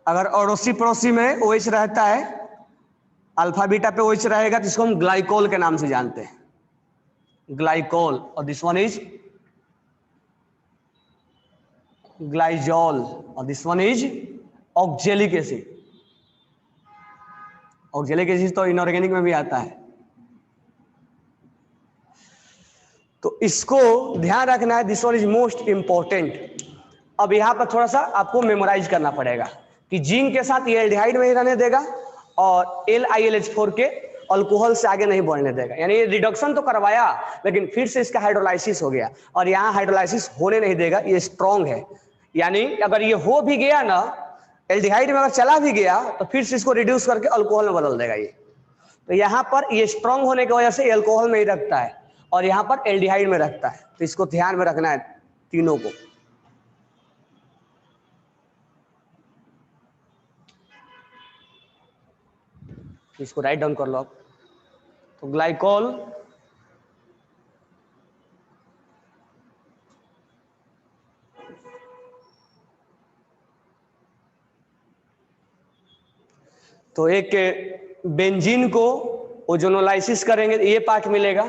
अगर अड़ोसी पड़ोसी में OH रहता है, अल्फा बीटा पे OH रहेगा तो इसको हम ग्लाइकोल के नाम से जानते हैं, ग्लाइकोल, और दिस वन इज ग्लाइजोल, और this one is oxalic acid. Oxalic acid तो इनऑर्गेनिक में भी आता है, तो इसको ध्यान रखना है, this one is most important. अब यहां पर थोड़ा सा आपको मेमोराइज करना पड़ेगा कि जिंक के साथ ये एल्डिहाइड में ही रहने देगा और LiLH4 के अल्कोहल से आगे नहीं बढ़ने देगा, यानी ये रिडक्शन तो करवाया लेकिन फिर से इसका हाइड्रोलाइसिस हो गया, और यहाँ हाइड्रोलाइसिस होने नहीं देगा, ये स्ट्रॉन्ग है, यानी अगर ये हो भी गया ना, एल्डिहाइड में अगर चला भी गया तो फिर से इसको रिड्यूस करके अल्कोहल में बदल देगा ये। तो यहाँ पर ये स्ट्रॉन्ग होने की वजह से अल्कोहल में ही रखता है और यहाँ पर एल्डिहाइड में रखता है, तो इसको ध्यान में रखना है तीनों को। इसको राइट डाउन कर लो आप। तो ग्लाइकोल तो एक बेंजीन को ओजोनोलाइसिस करेंगे, ये पार्ट मिलेगा,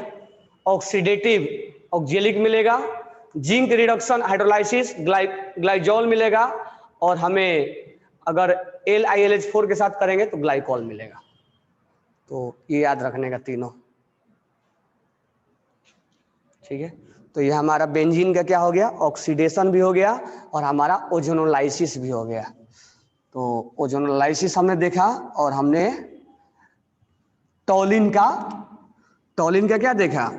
ऑक्सीडेटिव ऑक्जेलिक मिलेगा, जिंक रिडक्शन हाइड्रोलाइसिस ग्लाइजोल मिलेगा, और हमें अगर LiLH4 के साथ करेंगे तो ग्लाइकोल मिलेगा। तो ये याद रखने का तीनों, ठीक है। तो ये हमारा बेंजीन का क्या हो गया, ऑक्सीडेशन भी हो गया और हमारा ओजोनोलाइसिस भी हो गया। तो ओजोनोलाइसिस हमने देखा, और हमने टॉलिन का क्या देखा,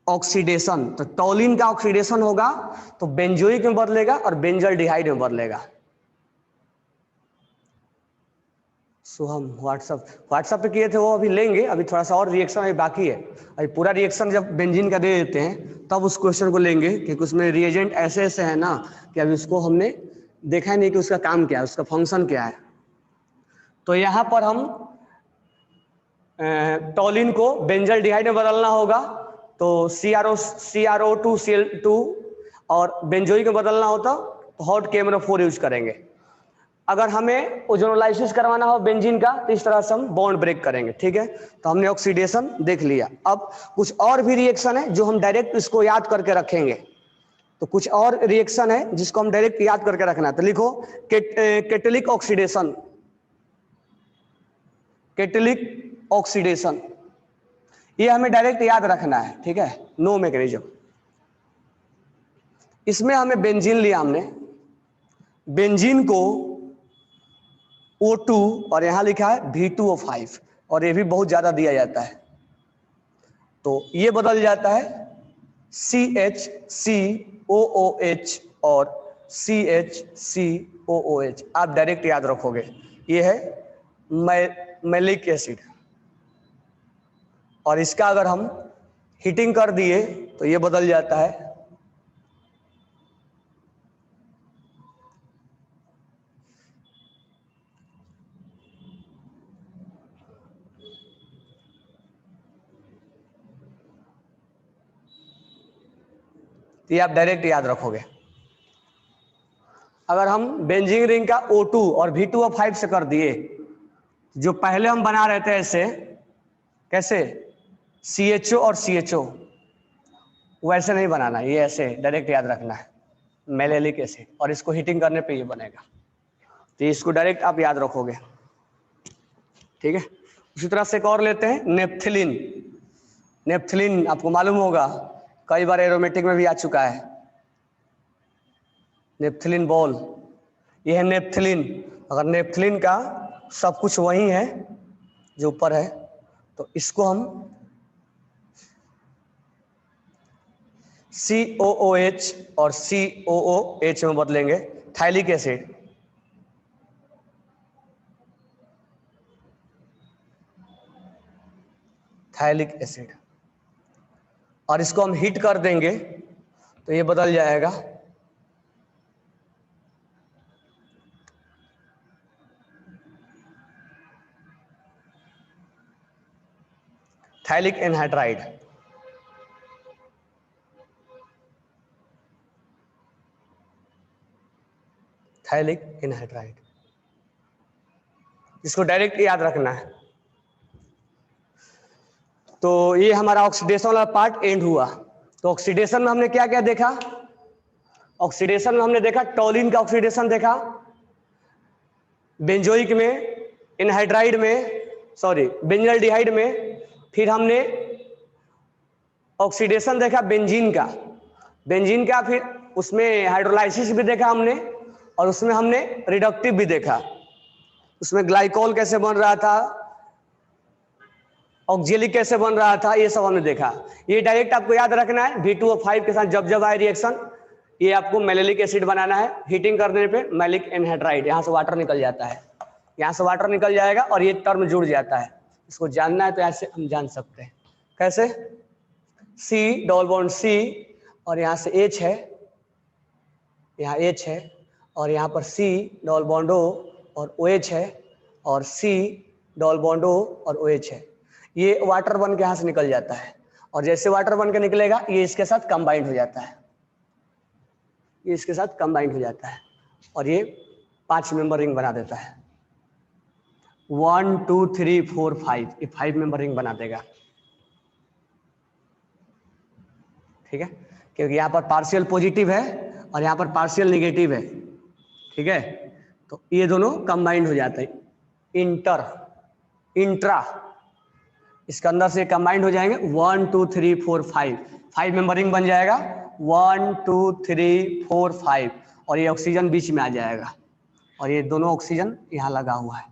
ऑक्सीडेशन। तो टॉलिन का ऑक्सीडेशन होगा तो बेंजोइक में बदलेगा और बेंजल्डिहाइड में बदलेगा। सो हम व्हाट्सएप पे किए थे, वो अभी लेंगे, अभी थोड़ा सा और रिएक्शन अभी बाकी है, अभी पूरा रिएक्शन जब बेंजीन का दे देते हैं तब उस क्वेश्चन को लेंगे, क्योंकि उसमें रिएजेंट ऐसे ऐसे है ना कि अभी उसको हमने देखा नहीं कि उसका काम क्या है, उसका फंक्शन क्या है। तो यहाँ पर हम टॉलिन को बेंजल्डिहाइड में बदलना होगा, तो CrO2Cl2, और बेंजोइक में बदलना होता तो हॉट KMnO4 यूज करेंगे। अगर हमें ओजोनोलाइसिस करवाना हो बेंजीन का तो इस तरह से हम बॉन्ड ब्रेक करेंगे, ठीक है। तो हमने ऑक्सीडेशन देख लिया। अब कुछ और भी रिएक्शन है जो हम डायरेक्ट इसको याद करके रखेंगे, तो कुछ और रिएक्शन है जिसको हम डायरेक्ट याद करके रखना है। तो लिखो कैटालिटिक ऑक्सीडेशन, कैटालिटिक ऑक्सीडेशन, ये हमें डायरेक्ट याद रखना है, ठीक है, नो मैकेनिज्म। इसमें हमें बेंजीन लिया, हमने बेंजीन को O2 और यहां लिखा है V2O5, और ये भी बहुत ज्यादा दिया जाता है, तो ये बदल जाता है CHCOOH और CHCOOH। आप डायरेक्ट याद रखोगे, ये है मैलिक एसिड, और इसका अगर हम हीटिंग कर दिए तो ये बदल जाता है तो ये आप डायरेक्ट याद रखोगे। अगर हम बेंजीन रिंग का O2 और V2O5 से कर दिए, जो पहले हम बना रहे थे ऐसे, कैसे CHO और CHO, वैसे नहीं बनाना, ये ऐसे डायरेक्ट याद रखना है मैलिक एसिड, और इसको हीटिंग करने पे ये बनेगा, तो इसको डायरेक्ट आप याद रखोगे, ठीक है। उसी तरह से एक और लेते हैं नेप्थिलिन। नेप्थिलिन आपको मालूम होगा, कई बार एरोमेटिक में भी आ चुका है, नेप्थिलिन बॉल, ये है नेप्थिलिन। अगर नेप्थिलिन का सब कुछ वही है जो ऊपर है, तो इसको हम COOH और COOH में बदलेंगे, थाइलिक एसिड। थायलिक एसिड, और इसको हम हीट कर देंगे तो ये बदल जाएगा थायलिक एनहाइड्राइड। थायलिक एनहाइड्राइड, इसको डायरेक्ट याद रखना है। तो ये हमारा ऑक्सीडेशन वाला पार्ट एंड हुआ। तो ऑक्सीडेशन में हमने क्या क्या देखा? ऑक्सीडेशन में हमने देखा टॉलिन का ऑक्सीडेशन देखा, बेंजोइक में, एनहाइड्राइड में, सॉरी बेंजल्डिहाइड में। फिर हमने ऑक्सीडेशन देखा बेंजीन का, फिर उसमें हाइड्रोलाइसिस भी देखा हमने, और उसमें हमने रिडक्टिव भी देखा। उसमें ग्लाइकोल कैसे बन रहा था, ऑक्जेलिक कैसे बन रहा था, ये सब हमने देखा। ये डायरेक्ट आपको याद रखना है, V2O5 के साथ जब जब आए रिएक्शन, ये आपको मैलिक एसिड बनाना है। हीटिंग करने पे मैलिक एनहाइड्राइड, यहाँ से वाटर निकल जाता है, यहाँ से वाटर निकल जाएगा और ये टर्म जुड़ जाता है। इसको जानना है तो ऐसे हम जान सकते हैं। कैसे? C डबल बॉन्ड C, और यहाँ से H है, यहाँ H है, और यहाँ पर C डबल बॉन्ड O और OH है, और C डबल बॉन्ड O और OH है। ये वाटर बन के यहाँ से निकल जाता है, और जैसे वाटर बन के निकलेगा ये इसके साथ कंबाइंड हो जाता है, ये इसके साथ कंबाइंड हो जाता है, और ये 5 मेंबर रिंग बना देता है। 1 2 3 4 5, ये 5 मेंबर रिंग बना देगा। ठीक है, क्योंकि यहाँ पर पार्शियल पॉजिटिव है और यहाँ पर पार्शियल निगेटिव है। ठीक है, तो ये दोनों कंबाइंड हो जाते हैं। इंट्रा, इसके अंदर से कंबाइंड हो जाएंगे। 1 2 3 4 5 मेंबर रिंग बन जाएगा। 1 2 3 4 5, और ये ऑक्सीजन बीच में आ जाएगा, और ये दोनों ऑक्सीजन यहाँ लगा हुआ है।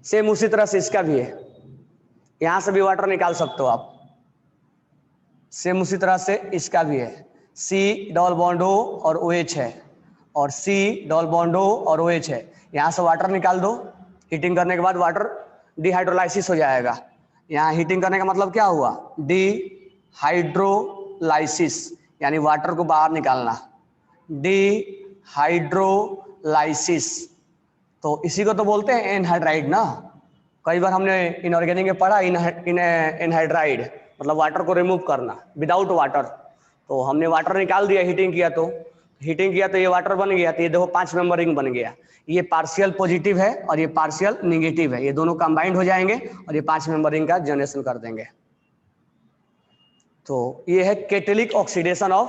सेम उसी तरह से इसका भी है, यहां से भी वाटर निकाल सकते हो आप। सेम उसी तरह से इसका भी है। C डबल बॉन्ड O और OH है, और C डबल बॉन्ड O और OH है। यहाँ से वाटर निकाल दो, हीटिंग करने के बाद वाटर डिहाइड्रोलाइसिस हो जाएगा। यहाँ हीटिंग करने का मतलब क्या हुआ? डिहाइड्रोलाइसिस, यानी वाटर को बाहर निकालना, डिहाइड्रोलाइसिस। तो इसी को तो बोलते हैं एनहाइड्राइड ना। कई बार हमने इनऑर्गेनिक में पढ़ा एनहाइड्राइड मतलब वाटर को रिमूव करना, विदाउट वाटर। तो हमने वाटर निकाल दिया, हीटिंग किया तो ये वाटर बन गया। तो ये देखो 5 मेंबर रिंग बन गया। ये पार्शियल पॉजिटिव है और ये पार्शियल निगेटिव है, ये दोनों कंबाइंड हो जाएंगे और ये 5 मेंबर रिंग का जनरेशन कर देंगे। तो ये है कैटालिटिक ऑक्सीडेशन ऑफ,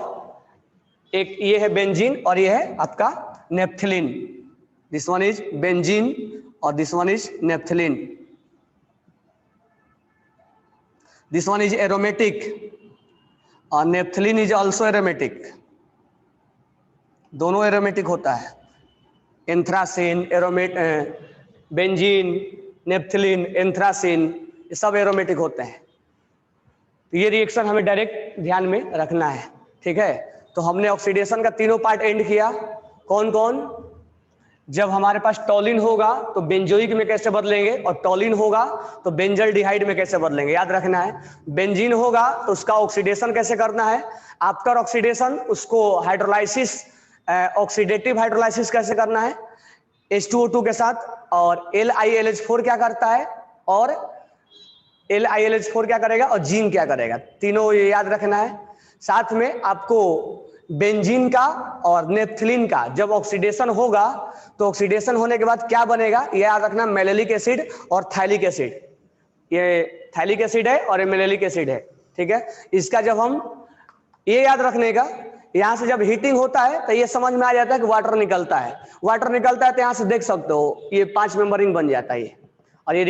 एक ये है बेंजीन और ये है आपका naphthalene. This one is benzene और this one is naphthalene. This one is aromatic और नेप्थलीन इज आल्सो एरोमेटिक, दोनों एरोमेटिक होता है। एंथ्रासिन, बेंजीन, नेप्थलीन, एंथ्रासिन, ये सब एरोमेटिक होते हैं। तो ये रिएक्शन हमें डायरेक्ट ध्यान में रखना है। ठीक है, तो हमने ऑक्सीडेशन का तीनों पार्ट एंड किया। कौन कौन? जब हमारे पास टॉलिन होगा तो बेंजोइक में कैसे बदलेंगे, और टॉलिन होगा तो बेंजल्डिहाइड में कैसे बदलेंगे, याद रखना है। बेंजीन होगा तो उसका ऑक्सीडेशन कैसे करना है, आफ्टर ऑक्सीडेशन उसको हाइड्रोलाइसिस, ऑक्सीडेटिव हाइड्रोलाइसिस कैसे करना है H2O2 के साथ। और LiLH4 क्या करता है, और LiLH4 क्या करेगा, और जीन क्या करेगा, तीनों ये याद रखना है। साथ में आपको बेंजीन का और नेप्थलीन का जब ऑक्सीडेशन होगा तो ऑक्सीडेशन होने के बाद क्या बनेगा, ये याद रखना, मैलिक एसिड और थाइलिक एसिड। ये थाइलिक एसिड है और ये मैलिक एसिड है। ठीक है, इसका जब हम ये याद रखने का, यहां से जब हीटिंग होता है तो ये समझ में आ जाता है कि वाटर निकलता है। वाटर निकलता है तो यहां से देख सकते हो ये 5 मेंबर रिंग बन जाता है ये, और ये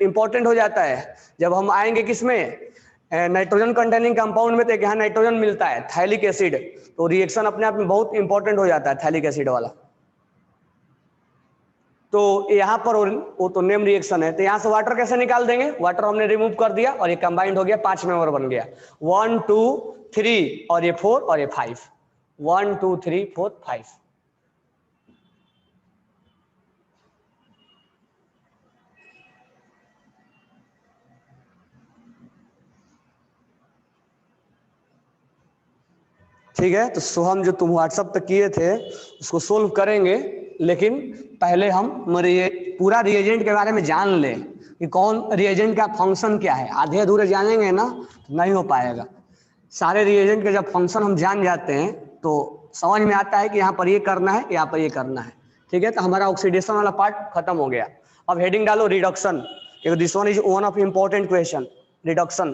इंपॉर्टेंट हो जाता है जब हम आएंगे किसमें, नाइट्रोजन कंटेनिंग कंपाउंड में। तो यहाँ नाइट्रोजन मिलता है, थाइलिक एसिड, तो रिएक्शन अपने आप में बहुत इंपॉर्टेंट हो जाता है थाइलिक एसिड वाला। तो यहाँ पर वो तो नेम रिएक्शन है। तो यहाँ से वाटर कैसे निकाल देंगे, वाटर हमने रिमूव कर दिया और ये कंबाइंड हो गया, 5 मेंबर बन गया, 1 2 3 और ये 4 और ये 5, 1 2 3 4 5। ठीक है, तो सोहम जो तुम व्हाट्सएप पे किए थे उसको सोल्व करेंगे, लेकिन पहले हम पूरा रिएजेंट के बारे में जान लें कि कौन रिएजेंट का फंक्शन क्या है। आधे अधूरे जानेंगे ना तो नहीं हो पाएगा। सारे रिएजेंट के जब फंक्शन हम जान जाते हैं तो समझ में आता है कि यहाँ पर ये करना है, यहाँ पर ये करना है। ठीक है, तो हमारा ऑक्सीडेशन वाला पार्ट खत्म हो गया। अब हेडिंग डालो reduction, this one is one of important question, reduction.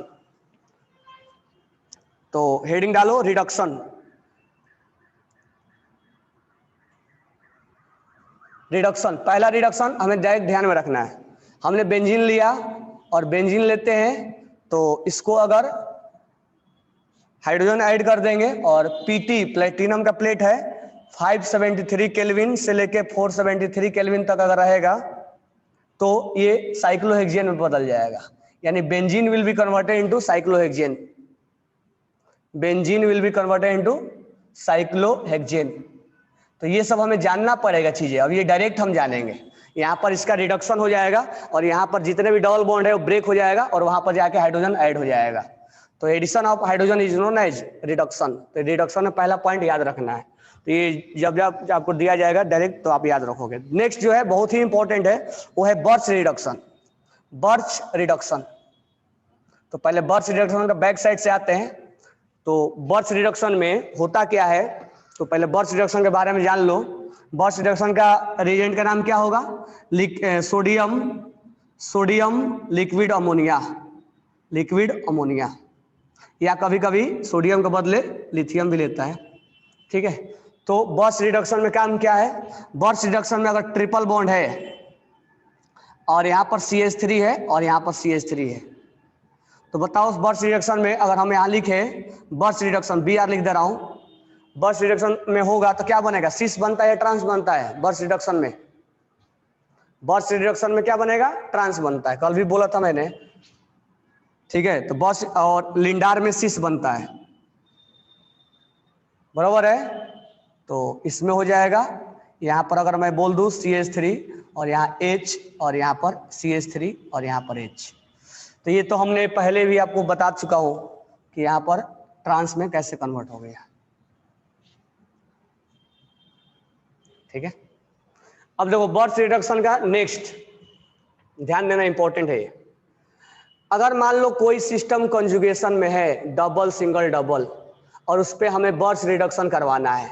तो हेडिंग डालो रिडक्शन। रिडक्शन, पहला रिडक्शन हमें डायरेक्ट ध्यान में रखना है। हमने बेंजीन लिया और बेंजीन लेते हैं तो इसको अगर हाइड्रोजन ऐड कर देंगे और पीटी प्लेटिनम का प्लेट है 573 केल्विन से लेके 473 केल्विन तक अगर रहेगा तो ये साइक्लोहेक्सेन में बदल जाएगा, यानी benzene will be converted into cyclohexane. Benzene will be converted into cyclohexane. तो ये सब हमें जानना पड़ेगा चीजें। अब ये डायरेक्ट हम जानेंगे, यहाँ पर इसका रिडक्शन हो जाएगा और यहाँ पर जितने भी डबल बॉन्ड है वो ब्रेक हो जाएगा और वहां पर जाके हाइड्रोजन ऐड हो जाएगा। तो addition of hydrogen is known as reduction. तो रिडक्शन में पहला पॉइंट याद रखना है। तो ये जब जब आपको दिया जाएगा डायरेक्ट तो आप याद रखोगे। नेक्स्ट जो है बहुत ही इंपॉर्टेंट है, वो है बर्च रिडक्शन। बर्च रिडक्शन, तो पहले बर्च रिडक्शन का बैक साइड से आते हैं। तो बर्च रिडक्शन में होता क्या है, तो पहले बर्च रिडक्शन के बारे में जान लो। बर्च रिडक्शन का रिएजेंट का नाम क्या होगा, sodium liquid ammonia, liquid ammonia, या कभी कभी सोडियम के बदले लिथियम भी लेता है। ठीक है, तो बर्च रिडक्शन में काम क्या है, बर्च रिडक्शन में अगर ट्रिपल बॉन्ड है और यहाँ पर CH3 है और यहाँ पर CH3 है, तो बताओ उस बर्च रिडक्शन में अगर हम यहाँ लिखे बर्च रिडक्शन, BR लिख दे रहा हूँ, बर्च रिडक्शन में होगा तो क्या बनेगा, सिस बनता है या ट्रांस बनता है बर्च रिडक्शन में? बर्च रिडक्शन में क्या बनेगा, ट्रांस बनता है, कल भी बोला था मैंने। ठीक है, तो बर्च और लिंडार में सिस बनता है, बराबर है। तो इसमें हो जाएगा, यहाँ पर अगर मैं बोल दूं CH3 और यहाँ H और यहाँ पर CH3 और यहाँ पर H, तो ये तो हमने पहले भी आपको बता चुका हूं कि यहाँ पर ट्रांस में कैसे कन्वर्ट हो गया। ठीक है, अब देखो बर्च रिडक्शन का नेक्स्ट ध्यान देना इंपॉर्टेंट है। अगर मान लो कोई सिस्टम कंजुगेशन में है, डबल सिंगल डबल, और उस पर हमें बर्च रिडक्शन करवाना है,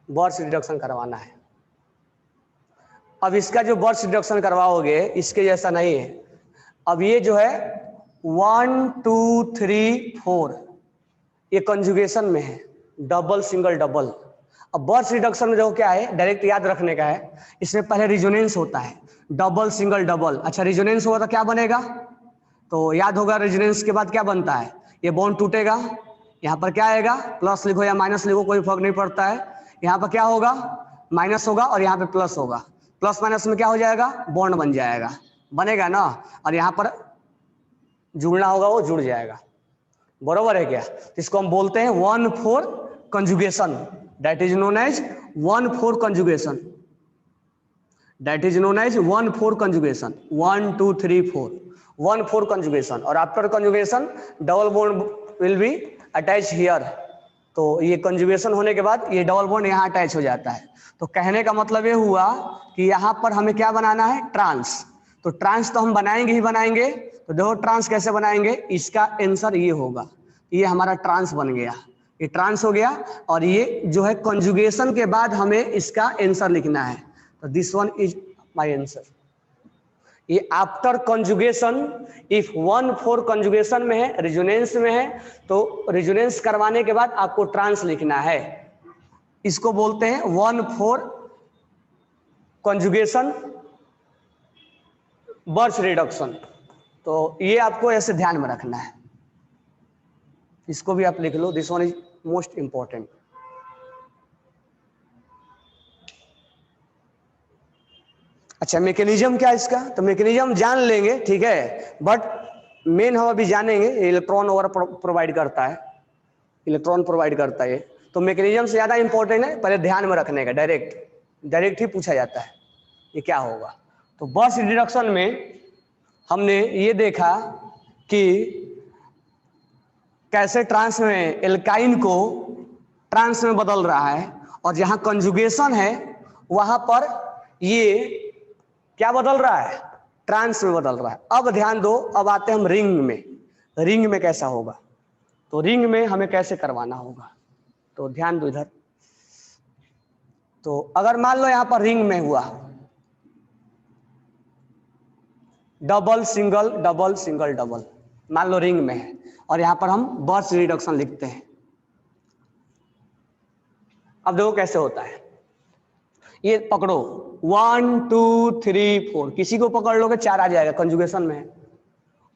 बर्च रिडक्शन करवाना है। अब इसका जो बर्च रिडक्शन करवाओगे इसके जैसा नहीं है। अब ये जो है 1 2 3 4 ये कंजुगेशन में है, डबल सिंगल डबल। अब बर्च रिडक्शन में जो क्या है, डायरेक्ट याद रखने का है, इसमें पहले रिजोनेंस होता है, डबल सिंगल डबल। अच्छा, रिजोनेंस होगा तो क्या बनेगा, तो याद होगा रिजोनेंस के बाद क्या बनता है, ये बॉन्ड टूटेगा, यहाँ पर क्या आएगा, प्लस लिखो या माइनस लिखो कोई फर्क नहीं पड़ता है। यहाँ पर क्या होगा, माइनस होगा और यहाँ पे प्लस होगा, प्लस माइनस में क्या हो जाएगा, बॉन्ड बन जाएगा, बनेगा ना, और यहाँ पर जुड़ना होगा वो जुड़ जाएगा, बरोबर है क्या। इसको हम बोलते हैं 1-4 conjugation, that is known as 1-4 conjugation, that is known as 1-4 conjugation, 1 2 3 4 1-4 conjugation. और after conjugation double bond will be attach here. तो ये कंजुगेशन होने के बाद ये डबल बॉन्ड यहाँ अटैच हो जाता है। तो कहने का मतलब ये हुआ कि यहाँ पर हमें क्या बनाना है, ट्रांस। तो ट्रांस तो हम बनाएंगे ही बनाएंगे। तो देखो ट्रांस कैसे बनाएंगे, इसका आंसर ये होगा, ये हमारा ट्रांस बन गया, ये ट्रांस हो गया। और ये जो है कंजुगेशन के बाद हमें इसका आंसर लिखना है, तो this one is my answer. ये आफ्टर कंजुगेशन, इफ 1-4 कंजुगेशन में है, रिजोनेंस में है, तो रिजोनेंस करवाने के बाद आपको ट्रांस लिखना है। इसको बोलते हैं 1-4 कंजुगेशन बर्च रिडक्शन। तो ये आपको ऐसे ध्यान में रखना है, इसको भी आप लिख लो, this one is most important. अच्छा, मैकेनिज्म क्या इसका, तो मैकेनिज्म जान लेंगे, ठीक है, बट मेन हम अभी जानेंगे इलेक्ट्रॉन ओवर प्रोवाइड करता है, इलेक्ट्रॉन प्रोवाइड करता है। तो मैकेनिज्म से ज्यादा इंपॉर्टेंट है पहले ध्यान में रखने का, डायरेक्ट ही पूछा जाता है ये क्या होगा। तो बर्च रिडक्शन में हमने ये देखा कि कैसे ट्रांस में एल्काइन को ट्रांस में बदल रहा है, और जहां कंजुगेशन है वहां पर ये क्या बदल रहा है, ट्रांस में बदल रहा है। अब ध्यान दो, अब आते हैं हम रिंग में। रिंग में कैसा होगा, तो रिंग में हमें कैसे करवाना होगा, तो ध्यान दो इधर। तो अगर मान लो यहां पर रिंग में हुआ double single double single double, मान लो रिंग में है, और यहां पर हम बर्स्ट रिडक्शन लिखते हैं। अब देखो कैसे होता है, ये पकड़ो 1 2 3 4, किसी को पकड़ लोगे 4 आ जाएगा, कंजुगेशन में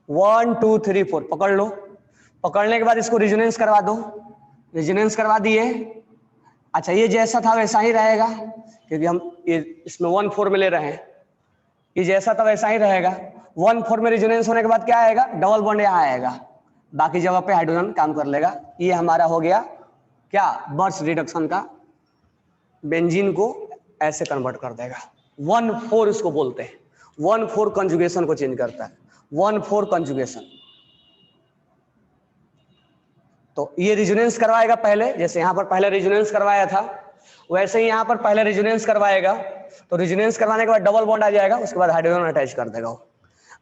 1 2 3 4 पकड़ लो। पकड़ने के बाद इसको रेजोनेंस करवा दो, रेजोनेंस करवा दिए। अच्छा, ये जैसा था वैसा ही रहेगा, क्योंकि हम ये इसमें 1 4 में ले रहे हैं, ये जैसा था वैसा ही रहेगा। 1 4 में रेजोनेंस होने के बाद क्या आएगा, डबल बॉन्ड यहाँ आएगा, बाकी जगह पे हाइड्रोजन काम कर लेगा। ये हमारा हो गया क्या, बर्स्ट रिडक्शन का, बेंजीन को ऐसे कन्वर्ट कर देगा। 1 4 इसको बोलते हैं, 1 4 कंजुगेशन को चेंज करता है, 1 4 कंजुगेशन। तो ये रेजोनेंस करवाएगा पहले, जैसे यहां पर पहले रेजोनेंस करवाया था वैसे ही यहां पर पहले रेजोनेंस करवाएगा। तो रेजोनेंस करवाने के बाद डबल बॉन्ड आ जाएगा, उसके बाद हाइड्रोजन अटैच कर देगा।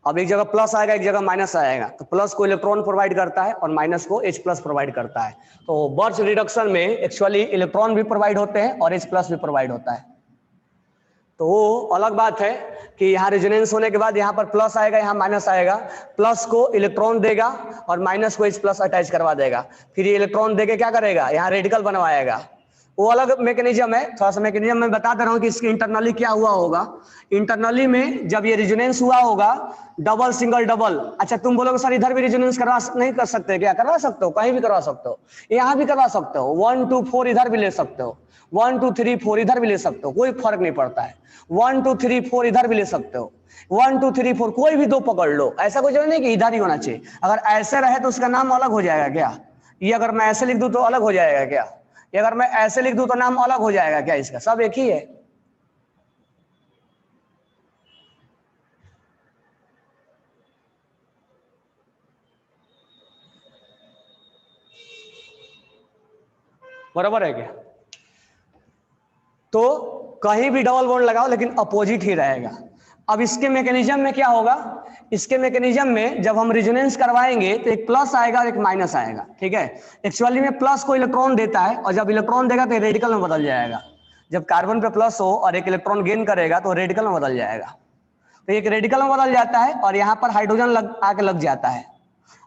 अब एक जगह प्लस आएगा, एक जगह माइनस आएगा, तो प्लस को इलेक्ट्रॉन प्रोवाइड करता है और माइनस को H प्लस प्रोवाइड करता है। तो बर्स्ट रिडक्शन में एक्चुअली इलेक्ट्रॉन भी प्रोवाइड होते हैं और H प्लस भी प्रोवाइड होता है। तो वो अलग बात है कि यहाँ रेजोनेंस होने के बाद यहाँ पर प्लस आएगा, यहाँ माइनस आएगा, प्लस को इलेक्ट्रॉन देगा और माइनस को H प्लस अटैच करवा देगा। फिर ये इलेक्ट्रॉन देके क्या करेगा, यहाँ रेडिकल बनवाएगा। वो अलग मैकेनिज्म है, थोड़ा सा मैकेनिज्म मैं बता दे रहा हूँ कि इसके इंटरनली क्या हुआ होगा। इंटरनली में जब ये रेजोनेंस हुआ होगा डबल सिंगल डबल, अच्छा तुम बोलोगे सर इधर भी रेजोनेंस करवा नहीं कर सकते क्या, करवा सकते हो, कहीं भी करवा सकते हो, यहाँ भी करवा सकते हो, 1 2 4 इधर भी ले सकते हो, 1 2 3 4 इधर भी ले सकते हो, कोई फर्क नहीं पड़ता है। 1 2 3 4 इधर भी ले सकते हो, 1 2 3 4 कोई भी दो पकड़ लो, ऐसा कोई जरूरी नहीं कि इधर ही होना चाहिए। अगर ऐसे रहे तो उसका नाम अलग हो जाएगा क्या, ये अगर मैं ऐसे लिख दूं तो अलग हो जाएगा क्या, ये अगर मैं ऐसे लिख दूं तो नाम अलग हो जाएगा क्या, इसका सब एक ही है। बराबर है क्या। तो कहीं भी डबल बॉन्ड लगाओ लेकिन अपोजिट ही रहेगा। अब इसके मैकेनिज्म में क्या होगा, इसके मैकेनिज्म में जब हम रेजोनेंस करवाएंगे तो एक प्लस आएगा और एक माइनस आएगा, ठीक है। एक्चुअली में प्लस को इलेक्ट्रॉन देता है और जब इलेक्ट्रॉन देगा तो रेडिकल में बदल जाएगा। जब कार्बन पे प्लस हो और एक इलेक्ट्रॉन गेन करेगा तो रेडिकल में बदल जाएगा। तो एक रेडिकल में बदल जाता है और यहाँ पर हाइड्रोजन आके लग जाता है।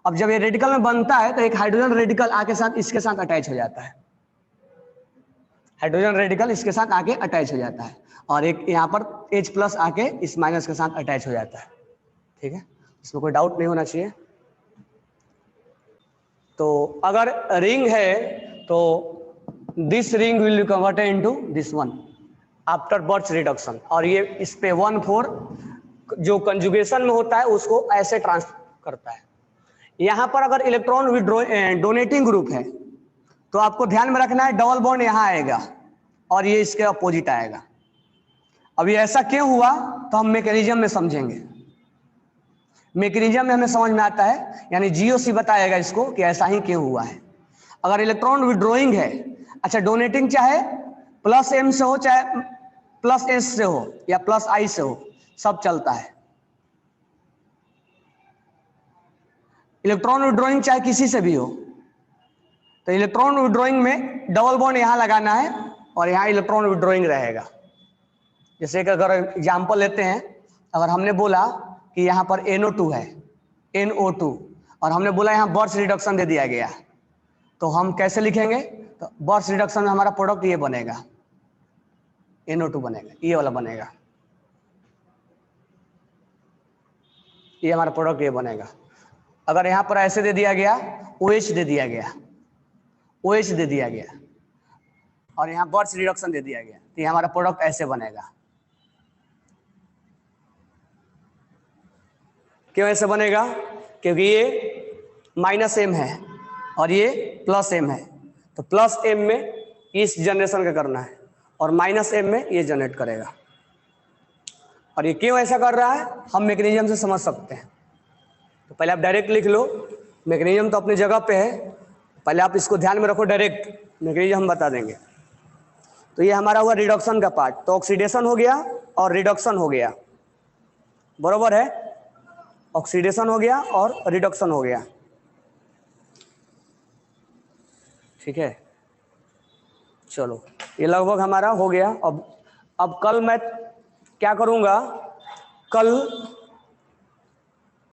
अब जब ये रेडिकल में बनता है तो एक हाइड्रोजन रेडिकल आके साथ इसके साथ अटैच हो जाता है, हाइड्रोजन रेडिकल इसके साथ आके अटैच हो जाता है, और एक यहाँ पर H प्लस आके इस माइनस के साथ अटैच हो जाता है, ठीक है। इसमें कोई डाउट नहीं होना चाहिए। तो अगर रिंग है तो this ring will be converted into this one after burst reduction, और ये इस पे 1 4 जो कंजुगेशन में होता है उसको ऐसे ट्रांसफर करता है। यहाँ पर अगर इलेक्ट्रॉन डोनेटिंग ग्रुप है तो आपको ध्यान में रखना है डबल बॉन्ड यहाँ आएगा और ये इसके अपोजिट आएगा। अब ये ऐसा क्यों हुआ तो हम मैकेनिज्म में समझेंगे, मैकेनिज्म में हमें समझ में आता है, यानी जीओसी बताएगा इसको कि ऐसा ही क्यों हुआ है। अगर इलेक्ट्रॉन विड्रॉइंग है, अच्छा डोनेटिंग चाहे प्लस M से हो चाहे प्लस S से हो या प्लस I से हो, सब चलता है। इलेक्ट्रॉन विड्रॉइंग चाहे किसी से भी हो, तो इलेक्ट्रॉन विड्रॉइंग में डबल बॉन्ड यहाँ लगाना है और यहाँ इलेक्ट्रॉन विड्रॉइंग रहेगा। जैसे कि अगर एग्जाम्पल लेते हैं, अगर हमने बोला कि यहाँ पर NO2 है, NO2, और हमने बोला यहाँ बर्स्ट रिडक्शन दे दिया गया, तो हम कैसे लिखेंगे, तो बर्स्ट रिडक्शन में हमारा प्रोडक्ट ये बनेगा, NO2 बनेगा, ये वाला बनेगा, ये हमारा प्रोडक्ट ये बनेगा। अगर यहाँ पर ऐसे दे दिया गया, OH दे दिया गया, OH दे दिया गया और यहाँ बर्स्ट रिडक्शन दे दिया गया, तो ये हमारा प्रोडक्ट ऐसे बनेगा। क्यों ऐसे बनेगा, क्योंकि ये माइनस M है और ये प्लस M है, तो प्लस M में इस जनरेशन का करना है और माइनस M में ये जनरेट करेगा। और ये क्यों ऐसा कर रहा है हम मैकेनिज्म से समझ सकते हैं। तो पहले आप डायरेक्ट लिख लो मैग्नीशियम तो अपनी जगह पे है, पहले आप इसको ध्यान में रखो, डायरेक्ट मैग्नीशियम हम बता देंगे। तो ये हमारा हुआ रिडक्शन का पार्ट, तो ऑक्सीडेशन हो गया और रिडक्शन हो गया, बरोबर है, ऑक्सीडेशन हो गया और रिडक्शन हो गया, ठीक है। चलो ये लगभग हमारा हो गया। अब कल मैं क्या करूंगा, कल